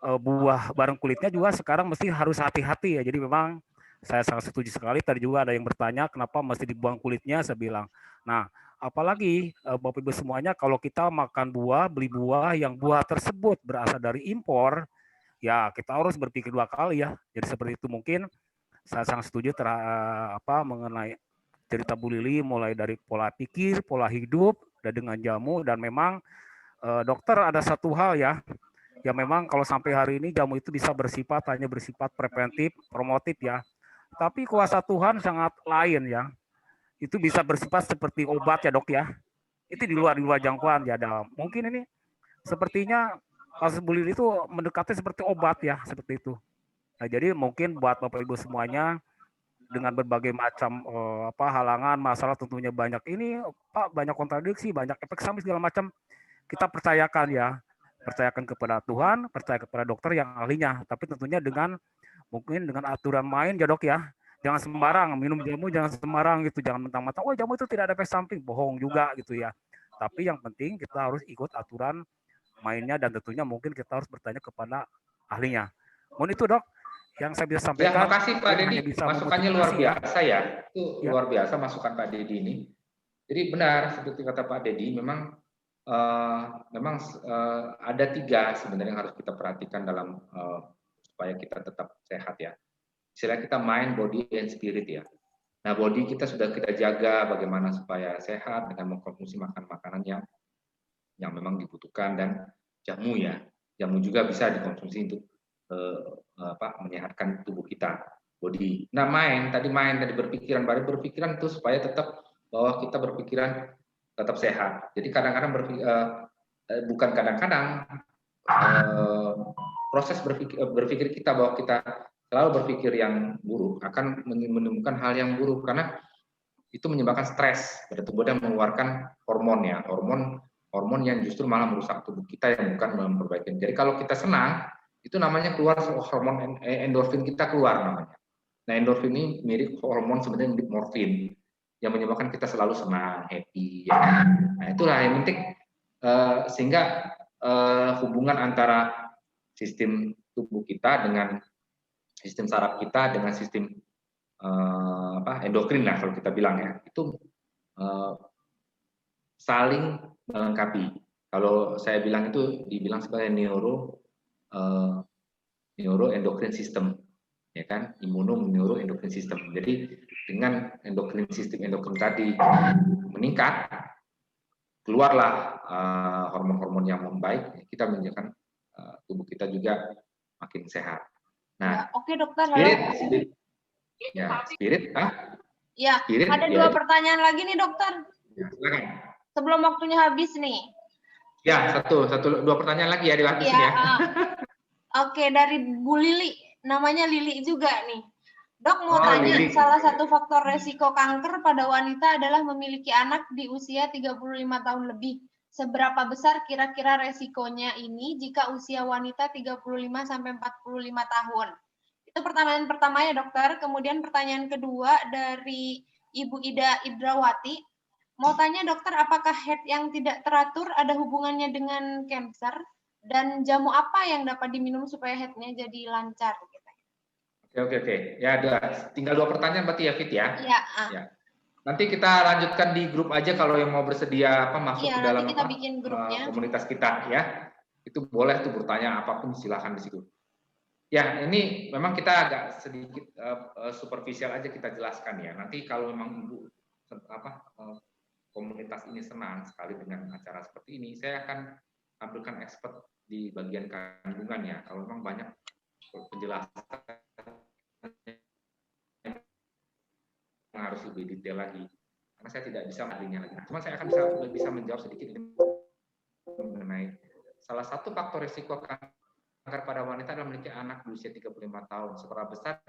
buah bareng kulitnya juga sekarang mesti harus hati-hati ya. Jadi memang saya sangat setuju sekali. Tadi juga ada yang bertanya kenapa mesti dibuang kulitnya. Saya bilang, nah apalagi Bapak Ibu semuanya kalau kita makan buah, beli buah yang buah tersebut berasal dari impor, ya kita harus berpikir dua kali ya. Jadi seperti itu mungkin saya sangat setuju mengenai cerita Bu Lili mulai dari pola pikir, pola hidup, dan dengan jamu dan memang dokter ada satu hal ya memang kalau sampai hari ini jamu itu bisa hanya bersifat preventif, promotif ya. Tapi kuasa Tuhan sangat lain ya. Itu bisa bersifat seperti obat ya dok ya. Itu di luar jangkauan ya. Mungkin ini sepertinya kasus bullying itu mendekati seperti obat ya, seperti itu. Nah, jadi mungkin buat Bapak Ibu semuanya dengan berbagai macam halangan, masalah tentunya banyak ini Pak, banyak kontradiksi, banyak efek samping segala macam. Kita percayakan ya. Percayakan kepada Tuhan, percaya kepada dokter yang ahlinya, tapi tentunya mungkin dengan aturan main ya dok ya. Jangan sembarang minum jamu, jangan sembarang gitu, jangan mentang-mentang oh jamu itu tidak ada efek samping, bohong juga gitu ya. Tapi yang penting kita harus ikut aturan mainnya dan tentunya mungkin kita harus bertanya kepada ahlinya. Mohon itu dok yang saya bisa Ya, sampaikan. makasih Pak Dedi. Masukannya luar biasa ya. Itu luar biasa masukan Pak Dedi ini. Jadi benar seperti kata Pak Dedi, memang ada 3 sebenarnya yang harus kita perhatikan dalam supaya kita tetap sehat ya. Istilahnya kita mind, body, and spirit ya. Nah, body kita sudah kita jaga bagaimana supaya sehat dengan mengkonsumsi makanan yang memang dibutuhkan dan jamu ya. Jamu juga bisa dikonsumsi untuk menyehatkan tubuh kita, body. Nah, tadi berpikiran itu supaya tetap bahwa kita berpikiran tetap sehat. Jadi kadang-kadang bukan kadang-kadang proses berpikir kita bahwa kita selalu berpikir yang buruk akan menemukan hal yang buruk karena itu menyebabkan stres pada tubuh dan mengeluarkan hormon ya, hormon yang justru malah merusak tubuh kita yang bukan memperbaiki. Jadi kalau kita senang itu namanya keluar hormon endorfin kita keluar namanya. Nah, endorfin ini mirip hormon sebenarnya mirip morfin yang menyebabkan kita selalu senang, happy ya. Nah, itulah yang penting sehingga hubungan antara sistem tubuh kita dengan sistem saraf kita dengan sistem endokrin lah kalau kita bilang ya, itu saling melengkapi. Kalau saya bilang itu dibilang sebagai neuroendocrine system, ya kan, neuroendocrine system. Jadi dengan sistem endokrin tadi meningkat, keluarlah hormon-hormon yang membaik, kita menjadikan tubuh kita juga makin sehat. Nah, oke dokter. Spirit. Ya, spirit, ya, spirit, ada 2 pertanyaan lagi nih dokter. Ya, silakan. Sebelum waktunya habis nih. Ya, 2 pertanyaan lagi ya dihabisin ya. Oke, dari Bu Lili, namanya Lili juga nih. Dok mau tanya, Lili. salah satu faktor resiko kanker pada wanita adalah memiliki anak di usia 35 tahun lebih. Seberapa besar kira-kira resikonya ini jika usia wanita 35 sampai 45 tahun? Itu pertanyaan pertama ya dokter. Kemudian pertanyaan kedua dari Ibu Ida Ibrawati. Mau tanya dokter, apakah head yang tidak teratur ada hubungannya dengan kanker? Dan jamu apa yang dapat diminum supaya headnya jadi lancar? Oke. Ya, tinggal 2 pertanyaan berarti ya, Fit ya? Iya. Ya. Nanti kita lanjutkan di grup aja kalau yang mau bersedia masuk ke dalam kita bikin grupnya. Komunitas kita ya. Itu boleh tuh bertanya apapun silakan di situ. Ya, ini memang kita agak sedikit superficial aja kita jelaskan ya. Nanti kalau memang Ibu komunitas ini senang sekali dengan acara seperti ini, saya akan ambilkan expert di bagian kandungan ya. Kalau memang banyak penjelasan yang harus lebih detail lagi, karena saya tidak bisa ahlinya lagi. Cuma saya akan bisa menjawab sedikit mengenai salah satu faktor risiko kanker kanker pada wanita adalah memiliki anak di usia 35 tahun. Seberapa besar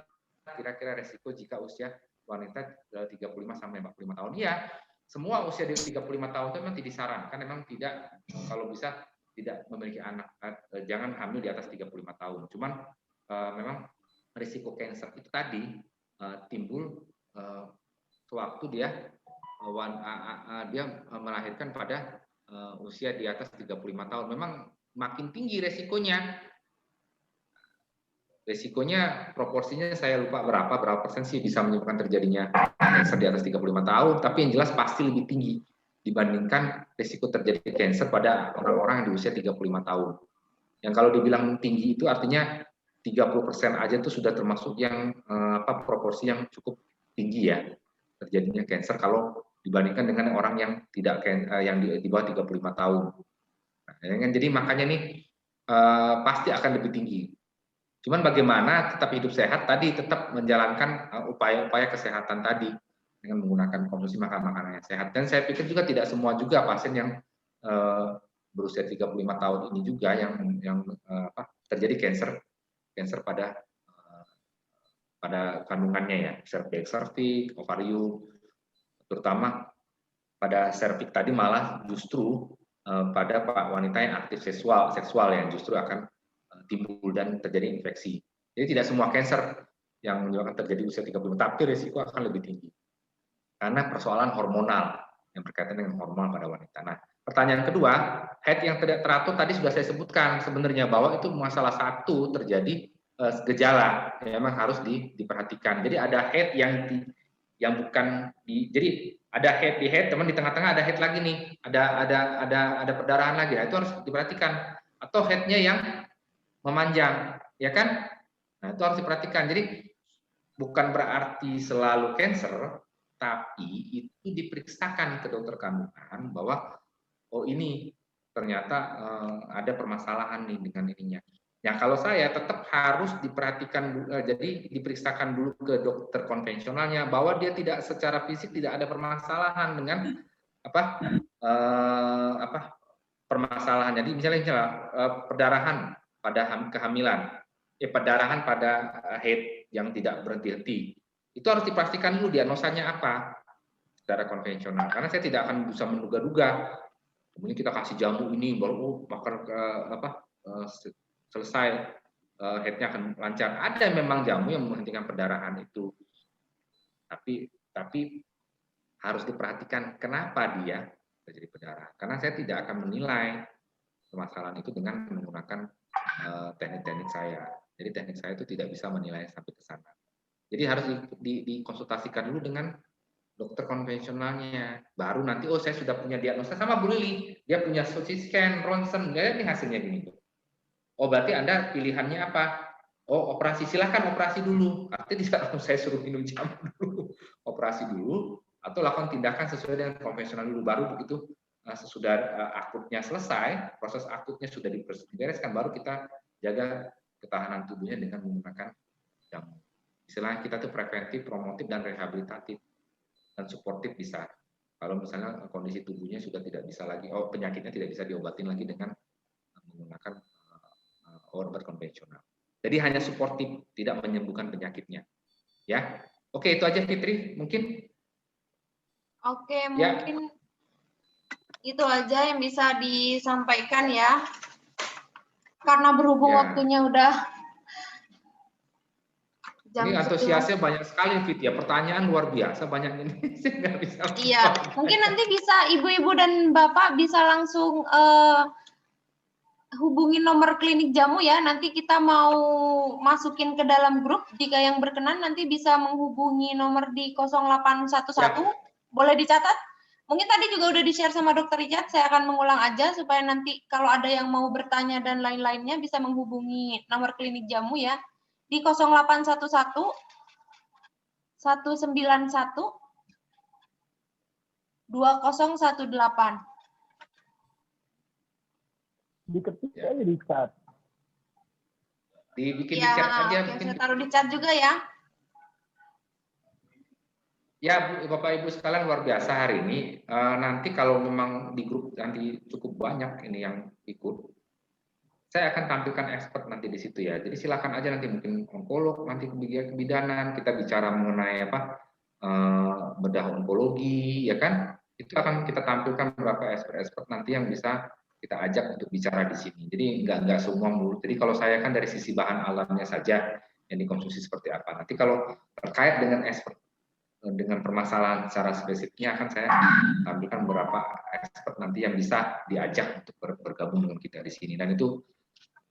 kira-kira resiko jika usia wanita 35 sampai 45 tahun? Iya, semua usia di 35 tahun itu memang tidak disarankan, memang tidak, kalau bisa tidak memiliki anak, jangan hamil di atas 35 tahun. Cuman memang risiko kanker itu tadi timbul sewaktu dia melahirkan pada usia di atas 35 tahun. Memang makin tinggi resikonya. Resikonya proporsinya saya lupa berapa persen sih bisa menyebabkan terjadinya kanker di atas 35 tahun, tapi yang jelas pasti lebih tinggi dibandingkan risiko terjadi kanker pada orang-orang yang di usia 35 tahun. Yang kalau dibilang tinggi itu artinya 30% aja itu sudah termasuk yang proporsi yang cukup tinggi ya terjadinya kanker kalau dibandingkan dengan orang yang tidak yang di bawah 35 tahun. Nah, jadi makanya nih pasti akan lebih tinggi. Cuman bagaimana tetap hidup sehat tadi, tetap menjalankan upaya-upaya kesehatan tadi dengan menggunakan konsumsi makanan yang sehat. Dan saya pikir juga tidak semua juga pasien yang berusia 35 tahun ini juga yang terjadi kanker pada kandungannya ya, cervix, ovarium, terutama pada serviks tadi malah justru pada wanita yang aktif seksual yang justru akan timbul dan terjadi infeksi. Jadi tidak semua kanker yang menyebabkan terjadi usia 35, tapi risiko akan lebih tinggi. Karena persoalan hormonal yang berkaitan dengan hormon pada wanita. Nah, pertanyaan kedua, head yang tidak teratur tadi sudah saya sebutkan sebenarnya bahwa itu masalah satu terjadi gejala yang memang harus diperhatikan. Jadi ada head yang bukan jadi ada head di head, teman di tengah-tengah ada head lagi nih, ada perdarahan lagi. Nah, itu harus diperhatikan. Atau headnya yang memanjang, ya kan? Nah, itu harus diperhatikan. Jadi bukan berarti selalu kanker, tapi itu diperiksakan ke dokter kandungan bahwa oh ini ternyata ada permasalahan nih dengan ininya. Ya kalau saya tetap harus diperhatikan, jadi diperiksakan dulu ke dokter konvensionalnya bahwa dia tidak secara fisik tidak ada permasalahan dengan permasalahan. Jadi misalnya perdarahan pada kehamilan, perdarahan pada head yang tidak berhenti-henti, itu harus dipastikan dulu diagnosanya apa secara konvensional. Karena saya tidak akan bisa menduga-duga. Kemudian kita kasih jamu ini baru makan selesai headnya akan lancar. Ada memang jamu yang menghentikan perdarahan itu, tapi harus diperhatikan kenapa dia terjadi perdarahan. Karena saya tidak akan menilai permasalahan itu dengan menggunakan teknik-teknik saya. Jadi teknik saya itu tidak bisa menilai sampai ke sana. Jadi harus dikonsultasikan dulu dengan dokter konvensionalnya. Baru nanti saya sudah punya diagnosa sama Bu Lili, dia punya CT scan, ronsen, ini hasilnya gini. Oh berarti Anda pilihannya apa? Oh operasi, silahkan operasi dulu. Artinya tidak saya suruh minum jamu dulu, operasi dulu atau lakukan tindakan sesuai dengan konvensional dulu. Baru begitu sesudah akutnya selesai, proses akutnya sudah dibereskan, baru kita jaga ketahanan tubuhnya dengan menggunakan jamu. Istilahnya kita tuh preventif, promotif, dan rehabilitatif dan suportif bisa. Kalau misalnya kondisi tubuhnya sudah tidak bisa lagi, penyakitnya tidak bisa diobatin lagi dengan menggunakan obat konvensional. Jadi hanya suportif, tidak menyembuhkan penyakitnya. Ya, oke itu aja Fitri, mungkin. Oke, mungkin itu aja yang bisa disampaikan ya. Karena berhubung waktunya udah jam ini antusiasnya banyak sekali Fit ya, pertanyaan luar biasa banyak ini. Saya nggak bisa. Iya, mungkin nanti bisa ibu-ibu dan bapak bisa langsung hubungi nomor klinik jamu ya. Nanti kita mau masukin ke dalam grup. Jika yang berkenan nanti bisa menghubungi nomor di 0811. Ya. Boleh dicatat? Mungkin tadi juga udah di-share sama Dr. Richard. Saya akan mengulang aja supaya nanti kalau ada yang mau bertanya dan lain-lainnya bisa menghubungi nomor klinik jamu ya. Di 0811 191 2018. Diketik aja di chat. Dibikin di chat aja. Oke, saya taruh di chat juga ya. Ya, Bapak Ibu sekalian luar biasa hari ini. Nanti kalau memang di grup nanti cukup banyak ini yang ikut, saya akan tampilkan expert nanti di situ ya. Jadi silakan aja nanti mungkin onkolog, nanti kebidanan, kita bicara mengenai bedah onkologi, ya kan? Itu akan kita tampilkan beberapa expert nanti yang bisa kita ajak untuk bicara di sini. Jadi nggak semua mulu. Jadi kalau saya kan dari sisi bahan alamnya saja yang dikonsumsi seperti apa. Nanti kalau terkait dengan expert, dengan permasalahan secara spesifiknya akan saya tampilkan beberapa expert nanti yang bisa diajak untuk bergabung dengan kita di sini. Dan itu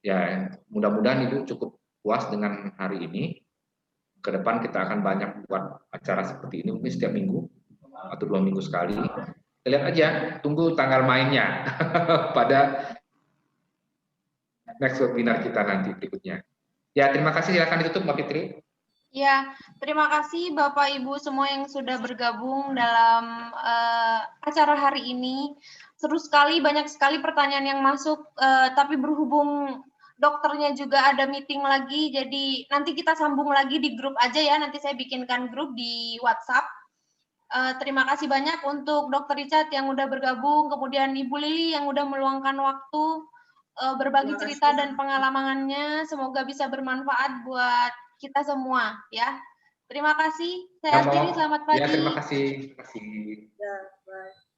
ya mudah-mudahan Ibu cukup puas dengan hari ini. Ke depan kita akan banyak buat acara seperti ini, mungkin setiap minggu atau 2 minggu sekali. Kita lihat aja, tunggu tanggal mainnya pada next webinar kita nanti berikutnya. Ya, terima kasih. Silakan ditutup Mbak Fitri. Ya, terima kasih Bapak Ibu semua yang sudah bergabung dalam acara hari ini. Seru sekali, banyak sekali pertanyaan yang masuk, tapi berhubung dokternya juga ada meeting lagi, jadi nanti kita sambung lagi di grup aja ya, nanti saya bikinkan grup di WhatsApp. Terima kasih banyak untuk Dr. Richard yang udah bergabung, kemudian Ibu Lili yang udah meluangkan waktu berbagi cerita dan pengalamannya. Semoga bisa bermanfaat buat kita semua ya. Terima kasih. Saya akhiri, selamat pagi. Ya, terima kasih. Terima kasih. Ya, baik.